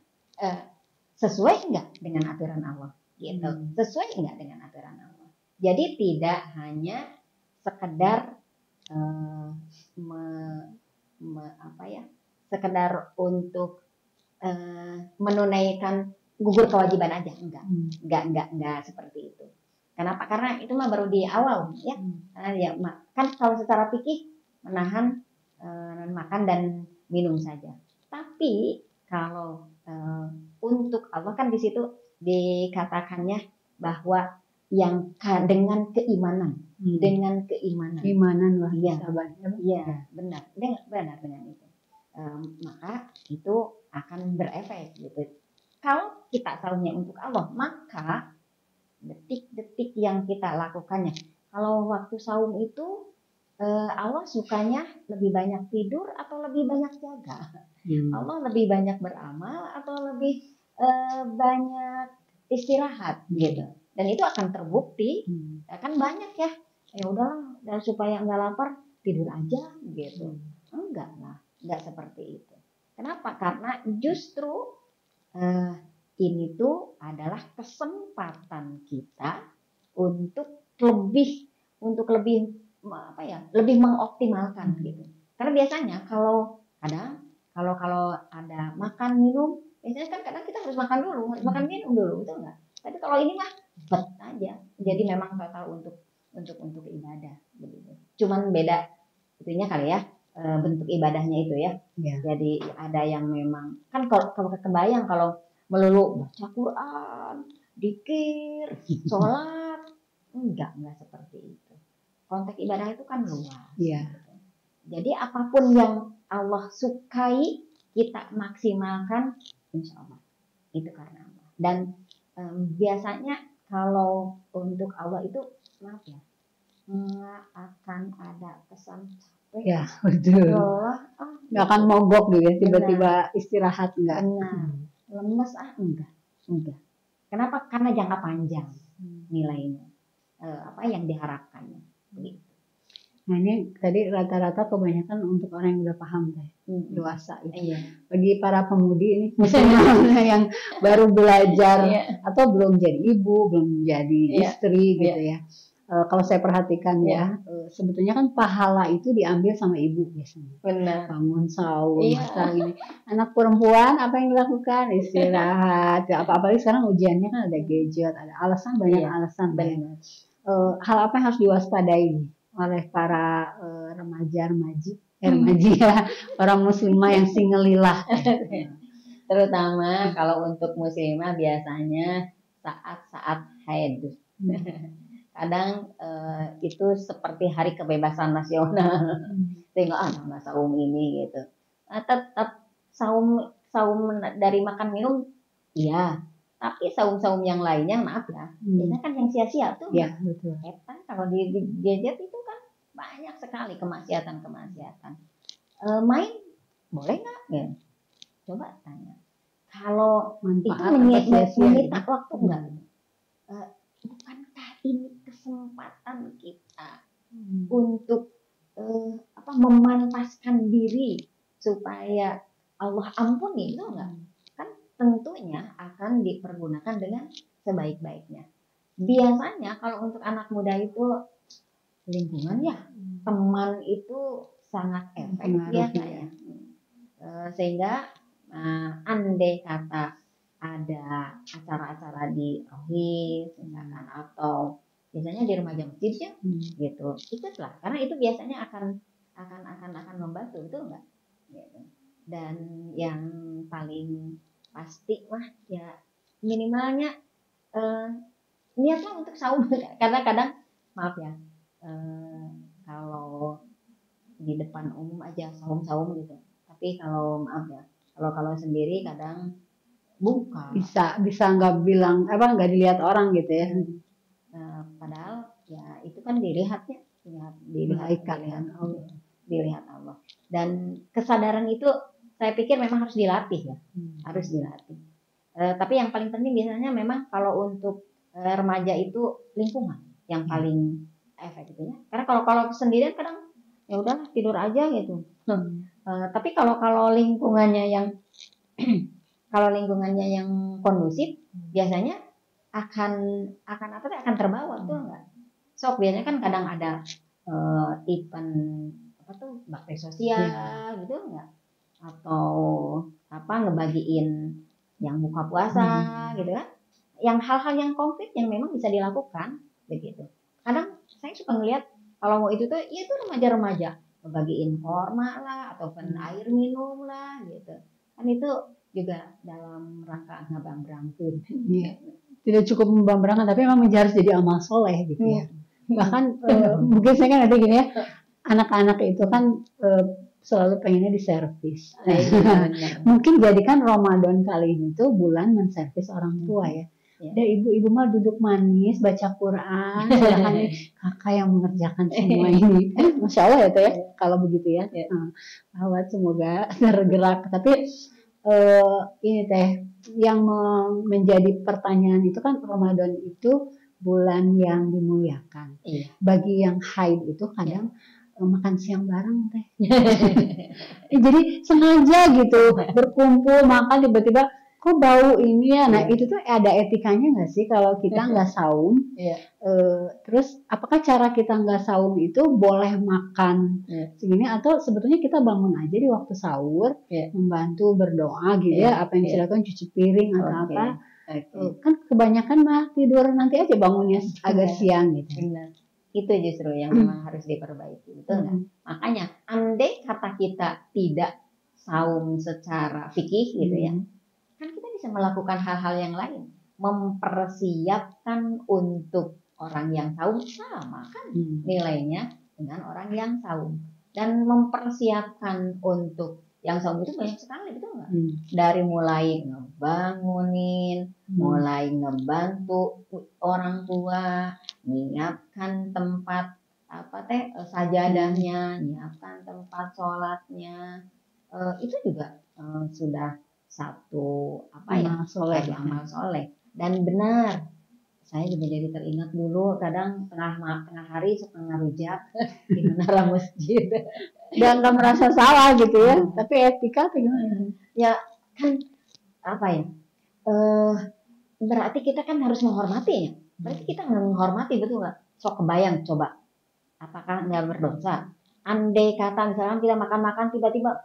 sesuai nggak dengan aturan Allah gitu, sesuai nggak dengan aturan Allah. Jadi tidak hanya sekedar sekedar untuk menunaikan gugur kewajiban aja, enggak seperti itu. Kenapa? Karena itu mah baru di awal ya. Ya kan kalau secara fikih menahan makan dan minum saja. Tapi kalau untuk Allah kan di situ dikatakannya bahwa yang dengan keimanan, Imanan lah, iya benar dengan itu. Maka itu akan berefek gitu. Kalau kita saumnya untuk Allah, maka detik-detik yang kita lakukannya. Kalau waktu saum itu Allah sukanya lebih banyak tidur atau lebih banyak jaga? Allah lebih banyak beramal atau lebih banyak istirahat gitu. Dan itu akan terbukti. Kan banyak ya. Ya udahlah, dan supaya nggak lapar tidur aja gitu. Enggak lah, enggak seperti itu. Kenapa? Karena justru ini tuh adalah kesempatan kita untuk lebih lebih mengoptimalkan gitu. Karena biasanya kalau ada makan minum, biasanya kan kadang kita harus makan dulu, harus makan minum dulu, betul nggak? Tapi kalau ini mah bet aja. Jadi memang total untuk ibadah begitu. Cuman beda itunya kali ya, bentuk ibadahnya itu ya. Jadi ada yang memang kan kalau kebayang kalau melulu baca Quran, zikir, sholat, enggak seperti itu. Konteks ibadah itu kan luas. Gitu. Jadi apapun yang Allah sukai kita maksimalkan, insya Allah itu karena Allah. Dan biasanya kalau untuk Allah itu maaf ya, nggak akan ada kesan capek. Ya betul. Nggak akan mogok gitu ya, tiba-tiba istirahat enggak. Lemes enggak. Kenapa? Karena jangka panjang nilainya. Yang diharapkannya. Begitu. Nah ini tadi rata-rata kebanyakan untuk orang yang udah paham dewasa gitu. Bagi para pemudi ini misalnya yang baru belajar atau belum jadi ibu, belum jadi istri gitu ya. Kalau saya perhatikan sebetulnya kan pahala itu diambil sama ibu biasanya. Benar. Bangun sahur, masak ini. Anak perempuan apa yang dilakukan? Istirahat. Apalagi sekarang ujiannya kan ada gadget, ada alasan, banyak alasan. Hal apa yang harus diwaspadai oleh para remaji ya, orang muslimah yang singgelilah. Terutama kalau untuk muslimah biasanya saat-saat haid. Kadang itu seperti hari kebebasan nasional. Sehingga nggak saum ini gitu. Tetap saum dari makan minum, iya. Tapi saum yang lainnya maaf ya, biasanya kan yang sia-sia tuh. Iya betul. Kalau di gadget itu kan banyak sekali kemaksiatan. Main boleh nggak? Ya. Coba tanya. Kalau manfaat itu menyita waktu enggak? Bukankah ini kesempatan kita untuk memantaskan diri supaya Allah ampuni, itu enggak? Kan tentunya akan dipergunakan dengan sebaik-baiknya. biasanya kalau untuk anak muda itu lingkungan ya, teman itu sangat efek biasanya. Sehingga andai kata ada acara-acara di rohis misalkan, atau biasanya di remaja masjid ya, gitu, ikutlah, karena itu biasanya akan membantu, betul nggak? Gitu. Dan yang paling pasti mah ya minimalnya niatlah untuk saum. Karena kadang maaf ya, kalau di depan umum aja saum gitu, tapi kalau maaf ya, kalau sendiri kadang buka bisa nggak bilang nggak dilihat orang gitu ya. Padahal ya itu kan dilihatnya, dilihat Allah. Dan kesadaran itu saya pikir memang harus dilatih ya, harus dilatih. Tapi yang paling penting biasanya memang kalau untuk remaja itu lingkungan yang paling efek gitu ya. Karena kalau sendirian kadang ya udah tidur aja gitu. Tapi kalau lingkungannya yang kondusif, biasanya akan terbawa tuh enggak. Sok biasanya kan kadang ada event bakti sosial gitu enggak, atau ngebagiin yang buka puasa gitu kan, yang hal-hal yang konkret yang memang bisa dilakukan begitu. Kadang saya suka ngelihat kalau mau itu tuh ya itu remaja-remaja ngebagiin korma lah ataupun air minum lah gitu kan, itu juga dalam rangka ngebambrangkeun. Iya. Tidak cukup membambrangkan, tapi memang harus jadi amal soleh gitu ya. Bahkan mungkin saya kan ada gini ya, anak-anak itu kan selalu pengennya diservis. Mungkin jadikan Ramadan kali ini tuh bulan menservis orang tua ya. Dan ibu-ibu mah duduk manis baca Quran, sedangkan kakak yang mengerjakan semua ini. Masya Allah ya tuh ya, kalau begitu ya. Awat semoga tergerak. Tapi ini teh yang menjadi pertanyaan itu kan, Ramadan itu bulan yang dimuliakan. Bagi yang haid itu kadang makan siang bareng teh. Jadi sengaja gitu berkumpul makan, tiba-tiba kok bau ini ya. Nah itu tuh ada etikanya nggak sih kalau kita nggak saum? Terus apakah cara kita nggak saum itu boleh makan segini, atau sebetulnya kita bangun aja di waktu sahur, membantu berdoa gitu ya, apa yang silakan cuci piring atau apa? Kan kebanyakan mah tidur nanti aja bangunnya agak siang gitu. Benar. Itu justru yang memang harus diperbaiki, betul nggak? Makanya andai kata kita tidak saum secara fikih gitu ya, kan kita bisa melakukan hal-hal yang lain, mempersiapkan untuk orang yang saum sama kan nilainya dengan orang yang saum, dan mempersiapkan untuk yang saum itu banyak sekali, betul nggak? Dari mulai ngebangunin, mulai ngebantu orang tua, nyiapkan tempat sajadahnya, nyiapkan tempat sholatnya, itu juga sudah satu amal soleh. Dan benar, saya juga jadi teringat dulu kadang tengah hari suka ngerujak di menara masjid dan nggak merasa salah gitu ya, tapi etika tuh gimana ya kan, berarti kita kan harus menghormatinya, berarti kita menghormati, betul nggak? Sok kebayang coba, apakah nggak berdosa andai kata misalkan kita makan tiba-tiba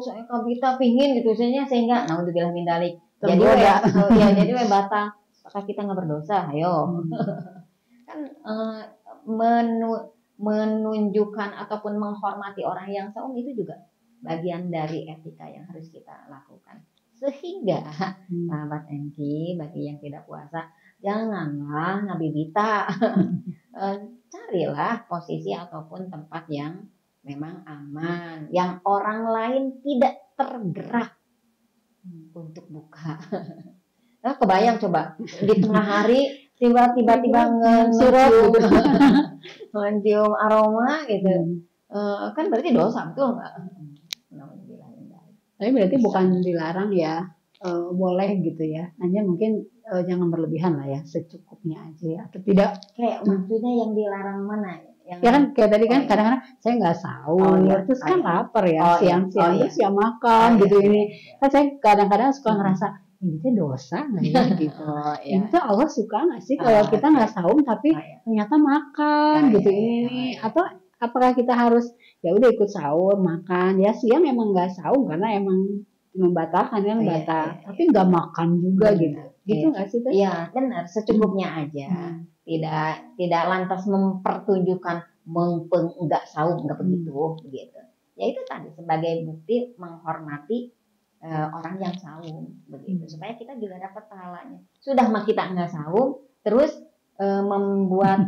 saya kabita pingin gitu sehingga naudzubillah min dzalik, jadi batang, apakah kita nggak berdosa? Ayo. Kan menunjukkan ataupun menghormati orang yang saum itu juga bagian dari etika yang harus kita lakukan. Sehingga sahabat Enki, bagi yang tidak puasa, janganlah ngabibita. Carilah posisi ataupun tempat yang memang aman, yang orang lain tidak tergerak untuk buka. Nah, kebayang coba di tengah hari tiba-tiba mencium aroma gitu, kan berarti dosa, betul nggak? Tapi berarti bukan dilarang ya, boleh gitu ya, hanya mungkin jangan berlebihan lah ya, secukupnya aja ya, atau tidak. Kayak maksudnya yang dilarang mana? Ya kan kayak tadi kan kadang-kadang saya nggak sahur, terus kan lapar ya, siang-siang terus ya makan gitu ini. Kan saya kadang-kadang suka ngerasa ini tuh dosa nggak ya gitu. Iya. Ini tuh Allah suka nggak sih kalau kita nggak saum tapi ternyata makan gitu ini. Atau apakah kita harus ya udah ikut sahur makan ya, siang emang nggak saum karena emang membatalkan kan batal, tapi nggak makan juga gitu nggak sih Teh? Iya benar, secukupnya aja. Tidak lantas mempertunjukkan nggak saum, nggak begitu. Ya itu tadi sebagai bukti menghormati orang yang saum begitu, supaya kita juga dapat pahalanya. Sudah mah kita nggak saum terus membuat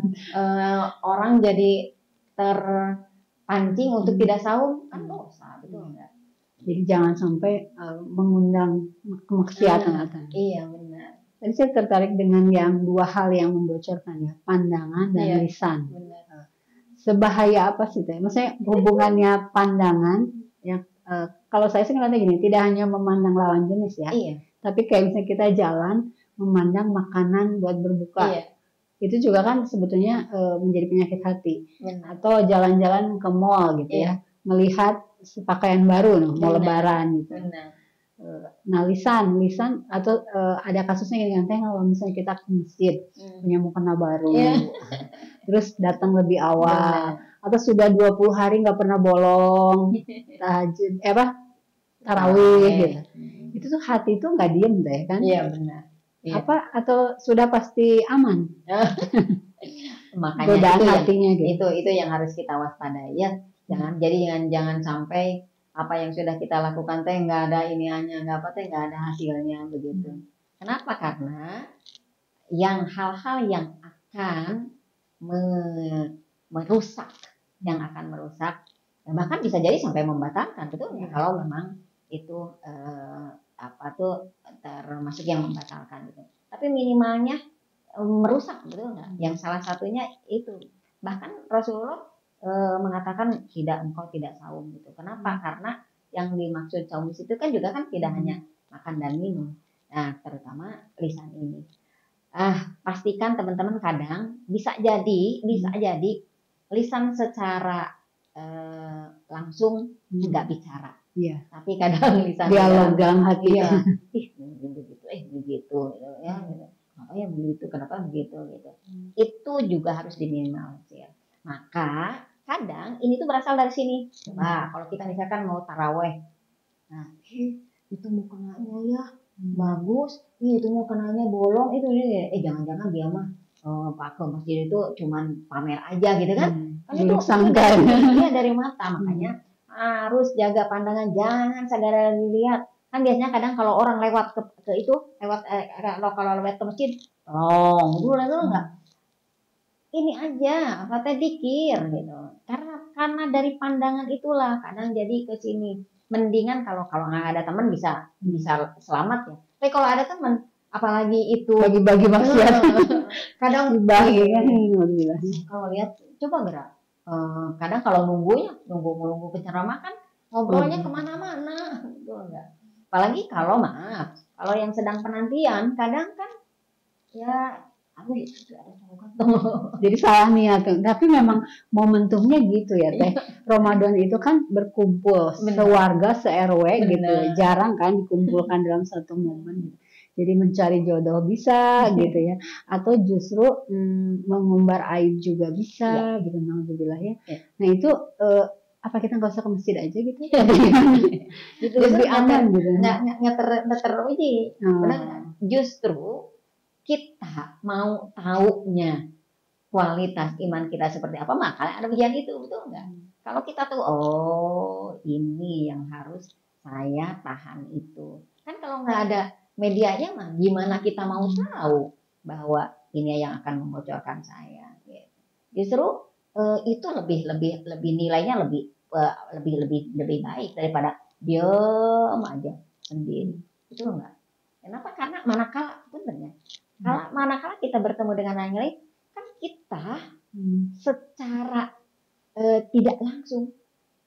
orang jadi terpancing untuk tidak saum, kan dosa, betul nggak? Jadi jangan sampai mengundang kemaksiatan. Iya benar. Tadi saya tertarik dengan yang dua hal yang membocorkan ya, pandangan dan lisan. Benar. Sebahaya apa sih Teh? Maksudnya hubungannya pandangan yang kalau saya sih ngeliatnya gini, tidak hanya memandang lawan jenis ya, tapi kayak misalnya kita jalan memandang makanan buat berbuka, itu juga kan sebetulnya menjadi penyakit hati. Atau jalan-jalan ke mall gitu ya, melihat pakaian baru mau lebaran gitu. Nah lisan atau ada kasusnya gini kan, kalau misalnya kita ke masjid punya mukena baru, terus datang lebih awal, atau sudah 20 hari nggak pernah bolong tahajud tarawih gitu. Itu tuh hati tuh nggak diem deh kan? Iya benar. Apa atau sudah pasti aman? Makanya godaan hatinya gitu. Itu yang harus kita waspadai ya. Jangan sampai apa yang sudah kita lakukan teh nggak ada iniannya, nggak ada hasilnya begitu. Kenapa? Karena hal-hal yang akan merusak, bahkan bisa jadi sampai membatalkan, betul ya, kalau memang itu termasuk yang membatalkan gitu. Tapi minimalnya merusak, betul nggak? Yang salah satunya itu, bahkan Rasulullah mengatakan engkau tidak saum gitu. Kenapa? Karena yang dimaksud saum di situ kan juga kan tidak hanya makan dan minum. Nah, terutama lisan ini. Pastikan teman-teman kadang bisa jadi lisan secara langsung nggak bicara. Iya. Tapi kadang lisan dialog dalam hati. Kenapa begitu gitu. Itu juga harus diminimalisir. Maka kadang ini tuh berasal dari sini. Coba kalau kita misalkan mau taraweh, nah itu mukenanya ya bagus, itu mukenanya bolong, itu jangan-jangan dia mah Pak ke masjid itu cuman pamer aja gitu kan? Kan itu dari mata, makanya harus jaga pandangan, jangan segera dilihat. Kan biasanya kadang kalau orang lewat ke itu, kalau lewat ke masjid, dulu enggak. Ini aja, kata dikir gitu. Karena dari pandangan itulah kadang jadi ke sini. Mendingan kalau nggak ada teman bisa selamat ya. Tapi kalau ada teman, apalagi itu bagi-bagi maksiat, kadang dibagi kan. Kalau lihat, coba gerak. Kadang kalau nunggu penceramah kan ngobrolnya kemana-mana, gitu enggak. Apalagi kalau yang sedang penantian, kadang kan ya jadi salah niat. Tapi memang momentumnya gitu ya Teh. Ramadan itu kan berkumpul sewarga se-RW gitu. Jarang kan dikumpulkan dalam satu momen. Jadi mencari jodoh bisa gitu ya. Atau justru mengumbar aib juga bisa gitu. Alhamdulillah ya. Nah itu apa kita nggak usah ke masjid aja gitu? Gitu lebih aman gitu. Nggak teruji. Justru kita mau taunya kualitas iman kita seperti apa, makanya ada ujian itu, betul nggak? Kalau kita tuh ini yang harus saya tahan itu, kan kalau nggak ada medianya mah gimana kita mau tahu bahwa ini yang akan membocorkan saya? Gitu. Justru itu lebih nilainya lebih baik daripada diam aja sendiri, betul nggak? Kenapa? Karena manakala kita bertemu dengan orang lain, kan kita secara tidak langsung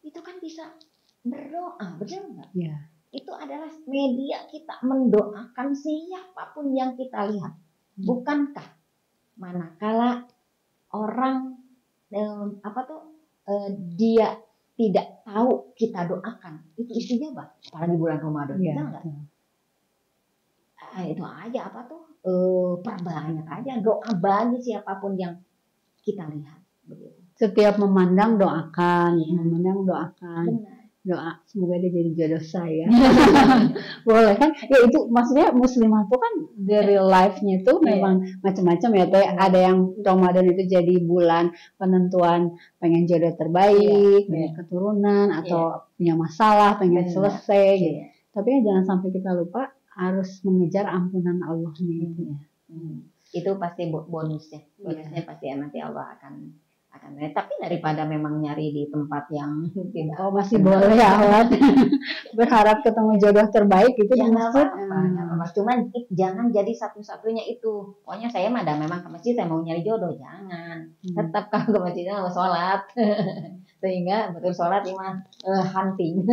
itu kan bisa berdoa, betul nggak? Yeah. Itu adalah media kita mendoakan siapapun yang kita lihat. Bukankah manakala orang dia tidak tahu kita doakan, itu istijabah, apalagi bulan Ramadan, betul nggak? itu aja apa tuh, perbanyak aja doa bagi siapapun yang kita lihat begitu. Setiap memandang doakan, Iya. memandang doakan. Benar. Doa semoga dia jadi jodoh saya. Boleh kan? Ya itu maksudnya muslimah tuh kan dari life-nya itu memang macam-macam ya teh. Ada yang Ramadan itu jadi bulan penentuan pengen jodoh terbaik, pengen keturunan atau punya masalah pengen selesai gitu. Tapi ya jangan sampai kita lupa harus mengejar ampunan Allahnya itu ya. Itu pasti bonusnya. Bonusnya pasti nanti Allah akan tapi daripada memang nyari di tempat yang tidak masih boleh awat berharap ketemu jodoh terbaik itu ya nggak apa-apa. Cuman jangan jadi satu-satunya itu. Pokoknya saya mah memang ke masjid saya mau nyari jodoh, jangan. Tetap kalau ke masjidnya mau sholat sehingga betul sholat ini hunting.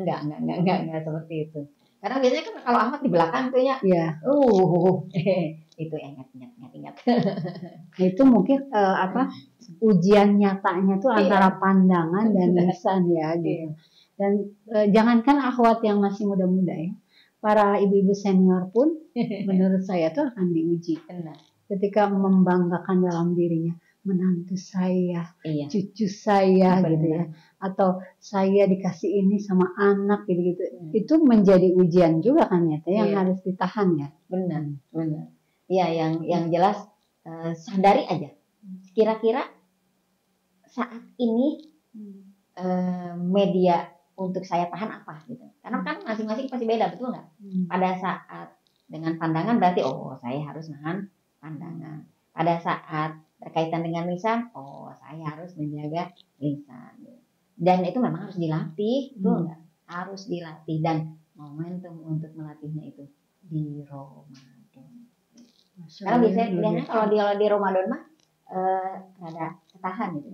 enggak seperti itu. Karena biasanya kan kalau Ahmad di belakang tuh ya. Itu ingat. Itu mungkin ujian nyatanya tuh antara pandangan dan lisan ya gitu. Dan jangankan akhwat yang masih muda-muda ya, para ibu-ibu senior pun menurut saya tuh akan diuji. Ketika membanggakan dalam dirinya, menantu saya, cucu saya gitu ya, atau saya dikasih ini sama anak gitu. Itu menjadi ujian juga kan ya, yang harus ditahan ya. Benar. Iya, yang jelas sadari aja. Kira-kira saat ini media untuk saya tahan apa gitu. Karena kan masing-masing pasti beda, betul nggak? Pada saat dengan pandangan berarti saya harus nahan pandangan. Pada saat berkaitan dengan lisan, saya harus menjaga lisan. Dan itu memang harus dilatih, betul nggak? Harus dilatih dan momentum untuk melatihnya itu di Ramadan. Karena biasanya kalau di Ramadan mah ada ketahan gitu,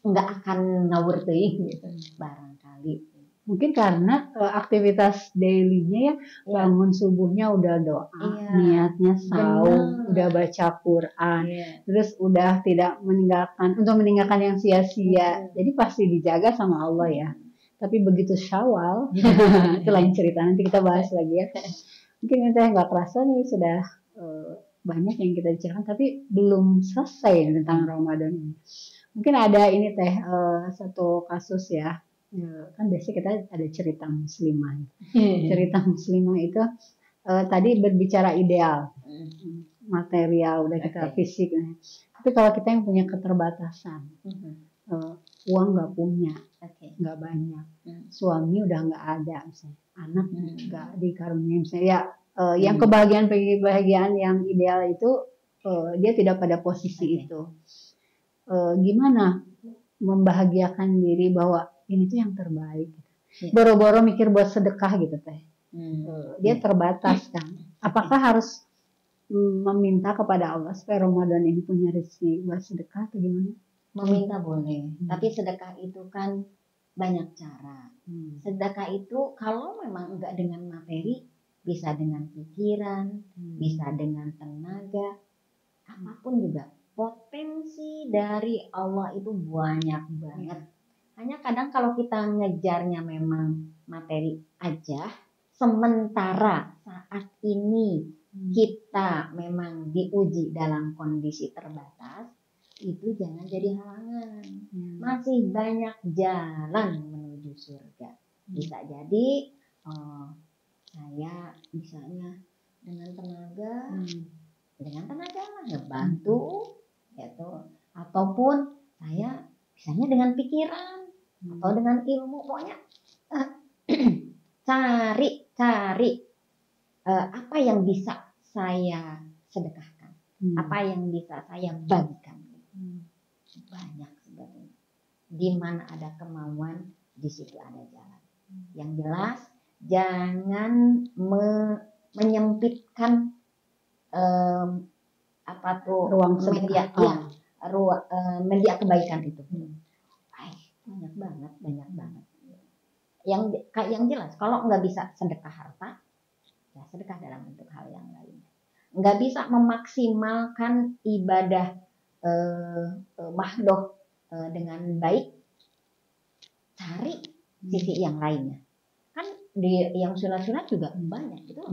nggak akan ngawur teuing gitu barangkali. Mungkin karena aktivitas daily-nya ya, bangun subuhnya udah doa, niatnya sahur, udah baca Quran, terus udah tidak meninggalkan yang sia-sia. Jadi pasti dijaga sama Allah ya. Tapi begitu Syawal, itu lain cerita, nanti kita bahas lagi ya. Mungkin kita nggak kerasa nih sudah banyak yang kita bicarakan, tapi belum selesai tentang Ramadan ini. Mungkin ada ini teh satu kasus ya. Kan biasanya kita ada cerita muslimah. Cerita muslimah itu tadi berbicara ideal, material udah kita fisik. Tapi kalau kita yang punya keterbatasan, uang nggak punya, nggak banyak, suami udah nggak ada, misalnya anak nggak dikaruniai, misalnya ya yang kebahagiaan yang ideal itu dia tidak pada posisi itu. Gimana membahagiakan diri bahwa ini tuh yang terbaik. Boro-boro mikir buat sedekah gitu teh. Dia terbatas kan. Apakah harus meminta kepada Allah supaya Ramadan ini punya rezeki buat sedekah atau gimana? Meminta boleh, tapi sedekah itu kan banyak cara. Sedekah itu kalau memang enggak dengan materi, bisa dengan pikiran, bisa dengan tenaga, apapun juga. Potensi dari Allah itu banyak banget. Hanya kadang kalau kita ngejarnya memang materi aja, sementara saat ini kita memang diuji dalam kondisi terbatas, itu jangan jadi halangan. Masih banyak jalan menuju surga. Bisa jadi saya misalnya dengan tenaga lah ngebantu gitu, ataupun saya misalnya dengan pikiran atau dengan ilmu, pokoknya cari apa yang bisa saya sedekahkan, apa yang bisa saya bagikan. Banyak sebetulnya. Di mana ada kemauan, di situ ada jalan. Yang jelas jangan menyempitkan ruang media media kebaikan itu. Banyak banget. Yang jelas kalau nggak bisa sedekah harta, ya sedekah dalam bentuk hal yang lain. Nggak bisa memaksimalkan ibadah mahdoh dengan baik, cari sisi yang lainnya. Kan di yang sunat-sunat juga banyak gitu.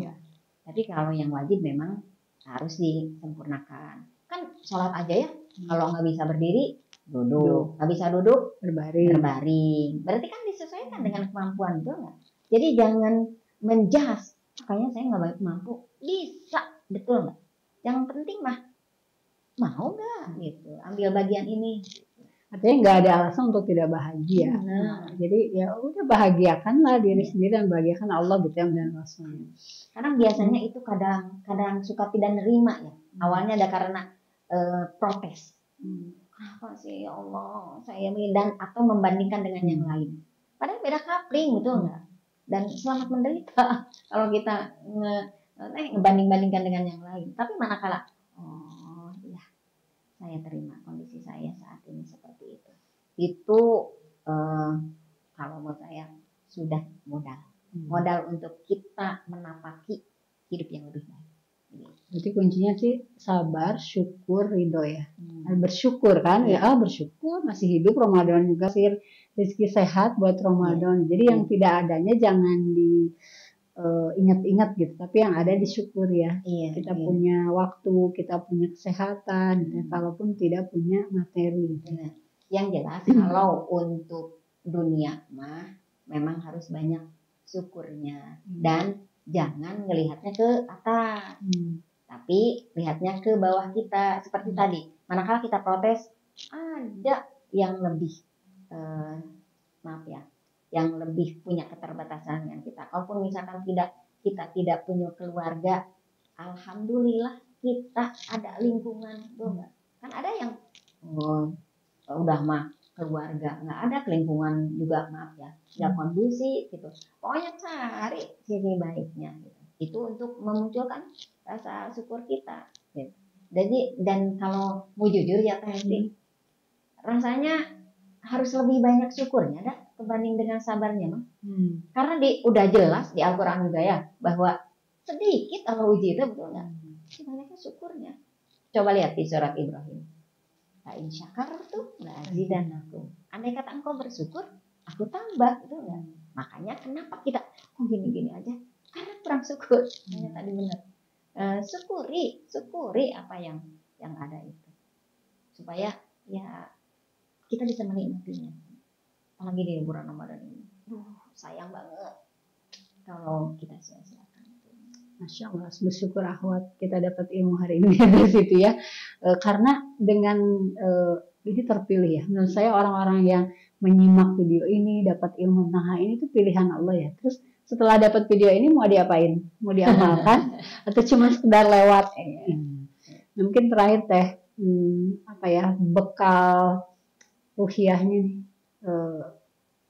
Tapi kalau yang wajib memang harus disempurnakan. Kan sholat aja ya, kalau nggak bisa berdiri, duduk. Nggak bisa duduk, berbaring. Berarti kan disesuaikan dengan kemampuan, betul nggak? Jadi jangan menjas, kayaknya saya nggak mampu. Bisa, betul nggak? Yang penting mah mau nggak gitu, ambil bagian ini. Artinya nggak ada alasan untuk tidak bahagia. Jadi ya udah bahagiakanlah diri sendiri dan bahagiakan Allah gitu yang dan Rasulnya. Karena biasanya itu kadang suka tidak nerima ya. Awalnya ada karena protes. Kenapa sih ya Allah saya dan atau membandingkan dengan yang lain. Padahal beda kapling betul nggak? Dan selamat menderita kalau kita ngebanding-bandingkan dengan yang lain. Tapi manakala saya terima kondisi saya saat ini seperti itu. Itu kalau menurut saya sudah modal untuk kita menapaki hidup yang lebih baik. Jadi kuncinya sih sabar, syukur, ridho ya. Bersyukur kan, bersyukur masih hidup Ramadan juga sih rezeki sehat buat Ramadan. Jadi yang tidak adanya jangan ingat-ingat gitu, tapi yang ada disyukur ya. Kita punya waktu, kita punya kesehatan, kalaupun tidak punya materi. Yang jelas kalau untuk dunia mah memang harus banyak syukurnya dan jangan ngelihatnya ke atas, tapi lihatnya ke bawah kita seperti tadi. Manakala kita protes, ada yang lebih yang lebih punya keterbatasan dengan kita. Kalaupun misalkan kita tidak punya keluarga, alhamdulillah kita ada lingkungan, tuh enggak? Kan ada yang udah mah keluarga nggak ada, lingkungan juga maaf ya nggak kondusif gitu. Pokoknya cari sisi baiknya gitu. Itu untuk memunculkan rasa syukur kita. Gitu. Jadi dan kalau mau jujur ya Teh, rasanya harus lebih banyak syukurnya dah kebanding dengan sabarnya mah. Karena udah jelas di Al-Quran juga ya bahwa sedikit Allah uji itu betul nggak? Banyaknya syukurnya. Coba lihat di surat Ibrahim. La in syakartum la azidannakum. Andai kata engkau bersyukur, aku tambah, betul nggak? Makanya kenapa kita gini-gini aja? Karena kurang syukur. Tadi benar. Syukuri apa yang ada itu. Supaya ya kita bisa menikmatinya. Apalagi di bulan Ramadan ini. Sayang banget kalau kita sia-siakan. Masya Allah, bersyukur akhwat kita dapat ilmu hari ini dari situ ya. Karena dengan ini terpilih ya. Menurut saya orang-orang yang menyimak video ini dapat ilmu tentang hal ini itu pilihan Allah ya. Terus setelah dapat video ini mau diapain? Mau diamalkan atau cuma sekedar lewat? Mungkin terakhir Teh, bekal ruhiyahnya nih.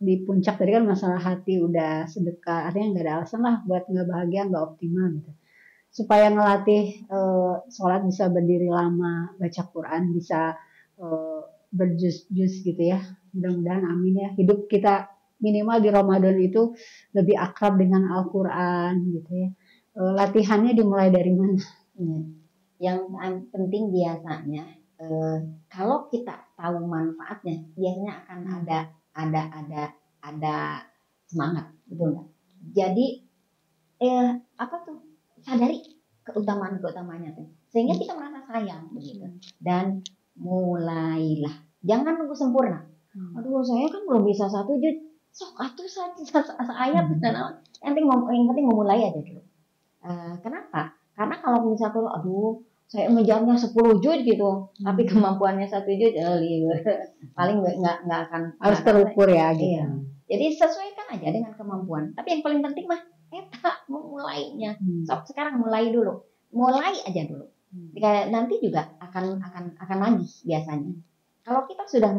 Di puncak tadi kan masalah hati udah sedekah, artinya nggak ada alasan lah buat nggak bahagia, nggak optimal gitu. Supaya ngelatih sholat bisa berdiri lama, baca Quran bisa berjus-jus gitu ya. Mudah-mudahan amin ya. Hidup kita minimal di Ramadan itu lebih akrab dengan Al-Quran gitu ya. Latihannya dimulai dari mana? Yang penting biasanya kalau kita tahu manfaatnya, biasanya akan ada semangat, betul nggak? Jadi sadari keutamaannya tuh, sehingga kita merasa sayang begitu. Dan mulailah, jangan nunggu sempurna. Aduh saya kan belum bisa 1 juz, sok atuh ayat yang penting memulai aja dulu. Kenapa? Karena kalau misalnya saya ngejarnya 10 juz gitu, tapi kemampuannya 1 juz, paling nggak akan harus terukur ya gitu. Iya. Jadi sesuaikan aja dengan kemampuan. Tapi yang paling penting mah memulainya. Sekarang mulai dulu, mulai aja dulu. Nanti juga akan lagi biasanya. Kalau kita sudah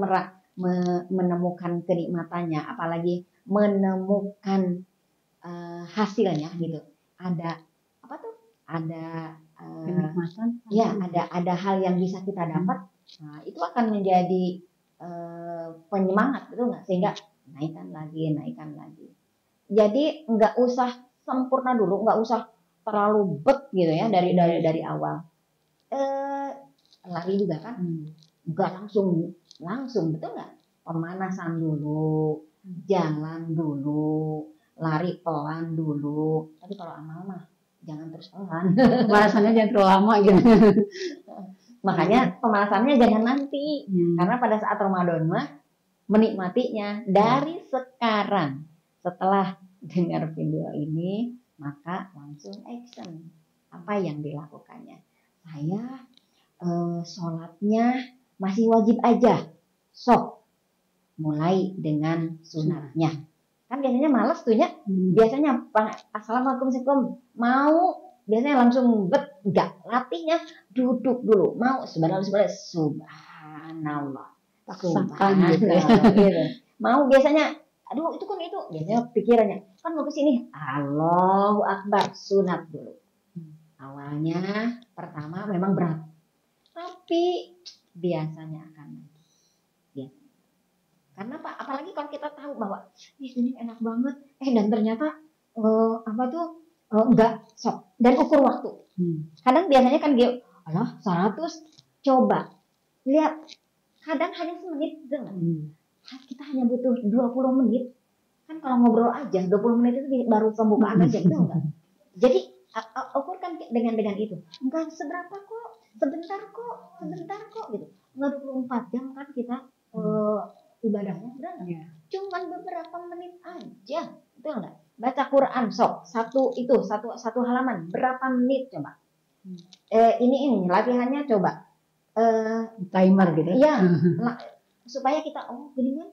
menemukan kenikmatannya, apalagi menemukan hasilnya gitu, ada kenikmatan. Ya, ada hal yang bisa kita dapat. Nah, itu akan menjadi penyemangat, betul nggak? Sehingga naikkan lagi. Jadi nggak usah sempurna dulu, nggak usah terlalu gitu ya dari awal. Lari juga kan, nggak langsung, betul nggak? Pemanasan dulu, jalan dulu, lari pelan dulu. Tapi kalau amal mah jangan terus pelan. Pemanasannya jangan terlalu lama gitu. Makanya pemanasannya jangan nanti. Karena pada saat Ramadan mah menikmatinya dari sekarang. Setelah dengar video ini, maka langsung action. Apa yang dilakukannya? Saya sholatnya masih wajib aja. Sok mulai dengan sunatnya. Kan biasanya males tuh ya. Biasanya assalamualaikum mau biasanya langsung enggak, latihnya duduk dulu, mau subhanallah Paksakan gitu. Mau biasanya aduh itu kan itu biasanya pikirannya kan mau ke sini Allahu Akbar, sunat dulu. Awalnya pertama memang berat, tapi biasanya akan ya. Karena Pak, apalagi kalau kita tahu bahwa ini enak banget, dan ternyata enggak, sok dan ukur waktu. Kadang biasanya kan dia 100, coba lihat kadang hanya semenit kita hanya butuh 20 menit kan, kalau ngobrol aja 20 menit itu baru pembukaan aja gitu enggak. Jadi ukurkan dengan itu enggak seberapa kok, sebentar kok gitu, enggak 24 jam kan kita ibadahnya, benar nggak? Cuman beberapa menit aja, betul nggak? Baca Quran sok satu halaman berapa menit coba? Ini latihannya coba timer gitu. Iya, supaya kita gini kan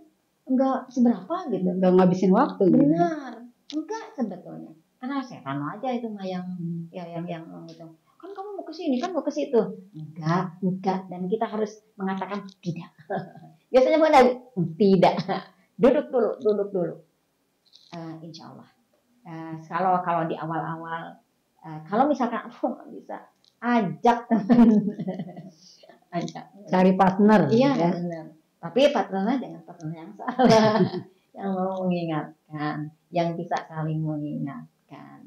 enggak seberapa gitu, enggak ngabisin waktu. Benar, enggak sebetulnya. Karena setan aja itu mah yang gitu. Kan kamu mau ke sini, kan mau ke situ. Enggak, dan kita harus mengatakan tidak. Biasanya bukan tidak. Duduk dulu. Insya Allah. Kalau di awal-awal, kalau misalkan aku nggak bisa, ajak teman, cari partner. Iya, ya. Benar. Tapi partnernya jangan partner yang salah, yang mau mengingatkan, yang bisa saling mengingatkan.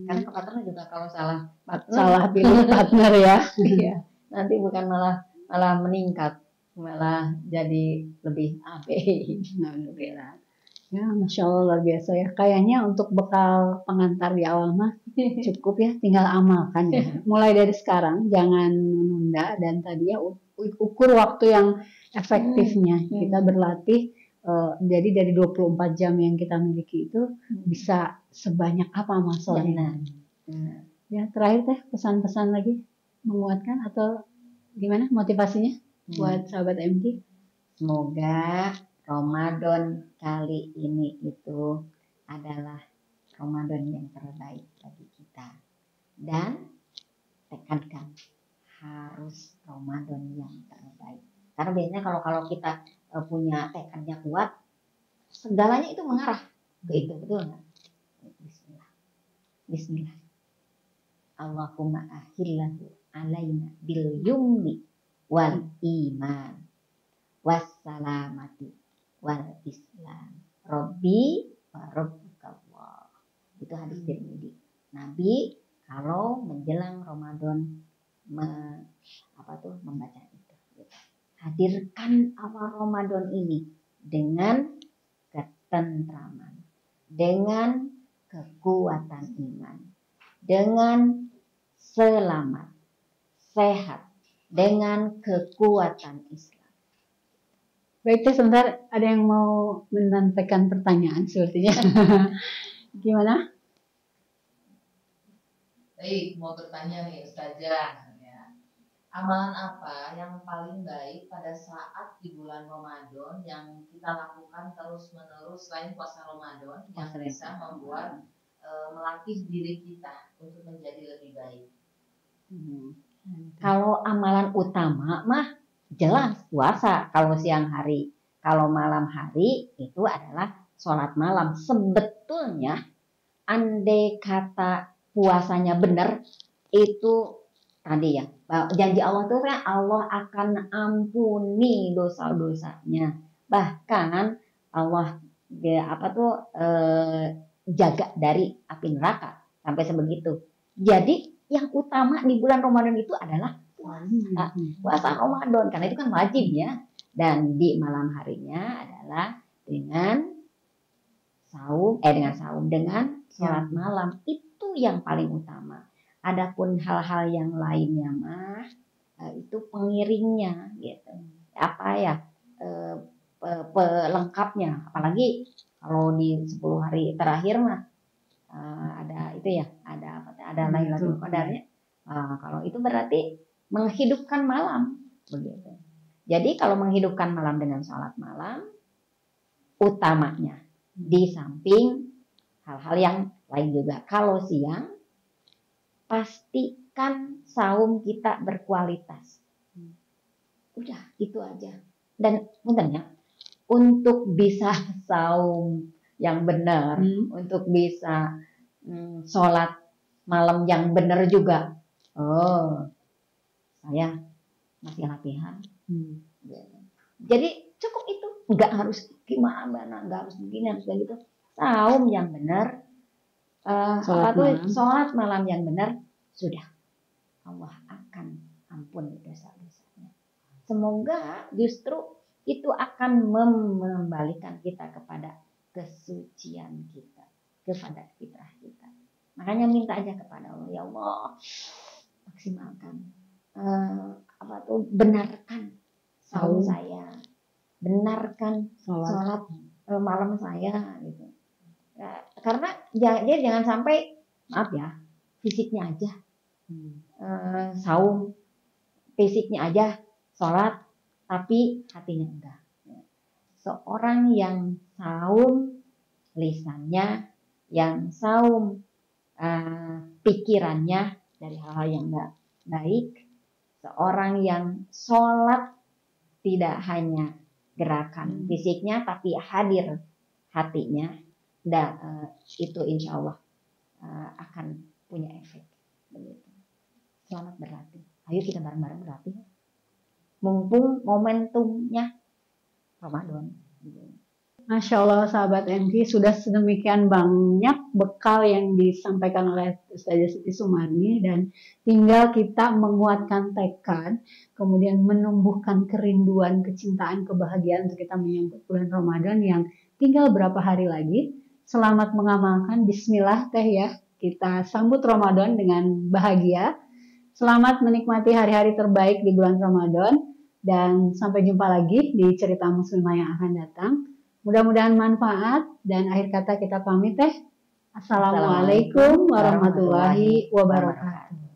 Karena partner juga kalau salah pilih partner ya. Iya. Nanti bukan malah meningkat, malah jadi lebih Alhamdulillah. Ya, Masya Allah luar biasa ya. Kayaknya untuk bekal pengantar di awal mah cukup ya, tinggal amalkan ya. Mulai dari sekarang, jangan menunda, dan tadi ya ukur waktu yang efektifnya. Kita berlatih, jadi dari 24 jam yang kita miliki itu bisa sebanyak apa masalahnya. Ya, terakhir teh pesan-pesan lagi menguatkan atau gimana motivasinya buat sahabat MT? Semoga Ramadan kali ini itu adalah Ramadan yang terbaik bagi kita, dan tekankan harus Ramadan yang terbaik. Karena biasanya kalau kita punya tekadnya kuat, segalanya itu mengarah ke itu, betul nggak? Bismillah. Allahumma ahillahu alaina bil yumni wal iman wassalamati wal Islam Robbi wa Rabbukallah. Itu hadis Tirmidzi. Nabi kalau menjelang Ramadan membaca itu. Hadirkan awal Ramadan ini dengan ketentraman, dengan kekuatan iman, dengan selamat, sehat, dengan kekuatan Islam. Baik, sebentar, ada yang mau menyampaikan pertanyaan sepertinya. Gimana? Baik, mau bertanya nih Ustazah. Ya. Amalan apa yang paling baik pada saat di bulan Ramadan yang kita lakukan terus-menerus selain puasa Ramadan yang bisa membuat melatih diri kita untuk menjadi lebih baik? Kalau amalan utama mah jelas puasa kalau siang hari. Kalau malam hari itu adalah sholat malam. Sebetulnya andai kata puasanya benar, itu tadi ya, janji Allah itu kan Allah akan ampuni dosa-dosanya. Bahkan Allah jaga dari api neraka sampai sebegitu. Jadi yang utama di bulan Ramadan itu adalah puasa Ramadan, karena itu kan wajib ya. Dan di malam harinya adalah dengan saum, dengan sholat malam. itu yang paling utama. Adapun hal-hal yang lainnya mah itu pengiringnya gitu. Apa ya pelengkapnya, apalagi kalau di 10 hari terakhir mah ada itu ya, ada Lailatul Qadarnya. Kalau itu berarti menghidupkan malam begitu. Jadi kalau menghidupkan malam dengan sholat malam utamanya, di samping hal-hal yang lain juga. Kalau siang pastikan saum kita berkualitas. Udah itu aja. Dan sebenarnya untuk bisa saum yang benar, untuk bisa sholat malam yang benar juga. Oh, saya masih latihan. Jadi cukup itu, nggak harus gimana, nggak harus begini, harus begitu. Saum yang benar, sholat malam yang benar, sudah Allah akan ampun dosa-dosanya. Semoga justru itu akan mengembalikan kita kepada kesucian kita, kepada fitrah kita. Makanya minta aja kepada Allah, ya Allah, maksimalkan, benarkan saum saya, benarkan sholat malam saya, gitu. Karena dia jangan sampai, maaf ya, fisiknya aja saum, fisiknya aja sholat, tapi hatinya enggak. Seorang yang saum lisannya, yang saum pikirannya dari hal-hal yang enggak baik, seorang yang sholat tidak hanya gerakan fisiknya tapi hadir hatinya, dan itu insya Allah akan punya efek. Begitu. Selamat berlatih. Ayo kita bareng-bareng berlatih. Mumpung momentumnya Ramadan. Masya Allah sahabat MG, sudah sedemikian banyak bekal yang disampaikan oleh Ustazah Siti Sumarni, dan tinggal kita menguatkan tekad, kemudian menumbuhkan kerinduan, kecintaan, kebahagiaan untuk kita menyambut bulan Ramadan yang tinggal berapa hari lagi. Selamat mengamalkan, bismillah teh ya, kita sambut Ramadan dengan bahagia. Selamat menikmati hari-hari terbaik di bulan Ramadan, dan sampai jumpa lagi di cerita muslimah yang akan datang. Mudah-mudahan manfaat, dan akhir kata kita pamit teh. Assalamualaikum warahmatullahi wabarakatuh.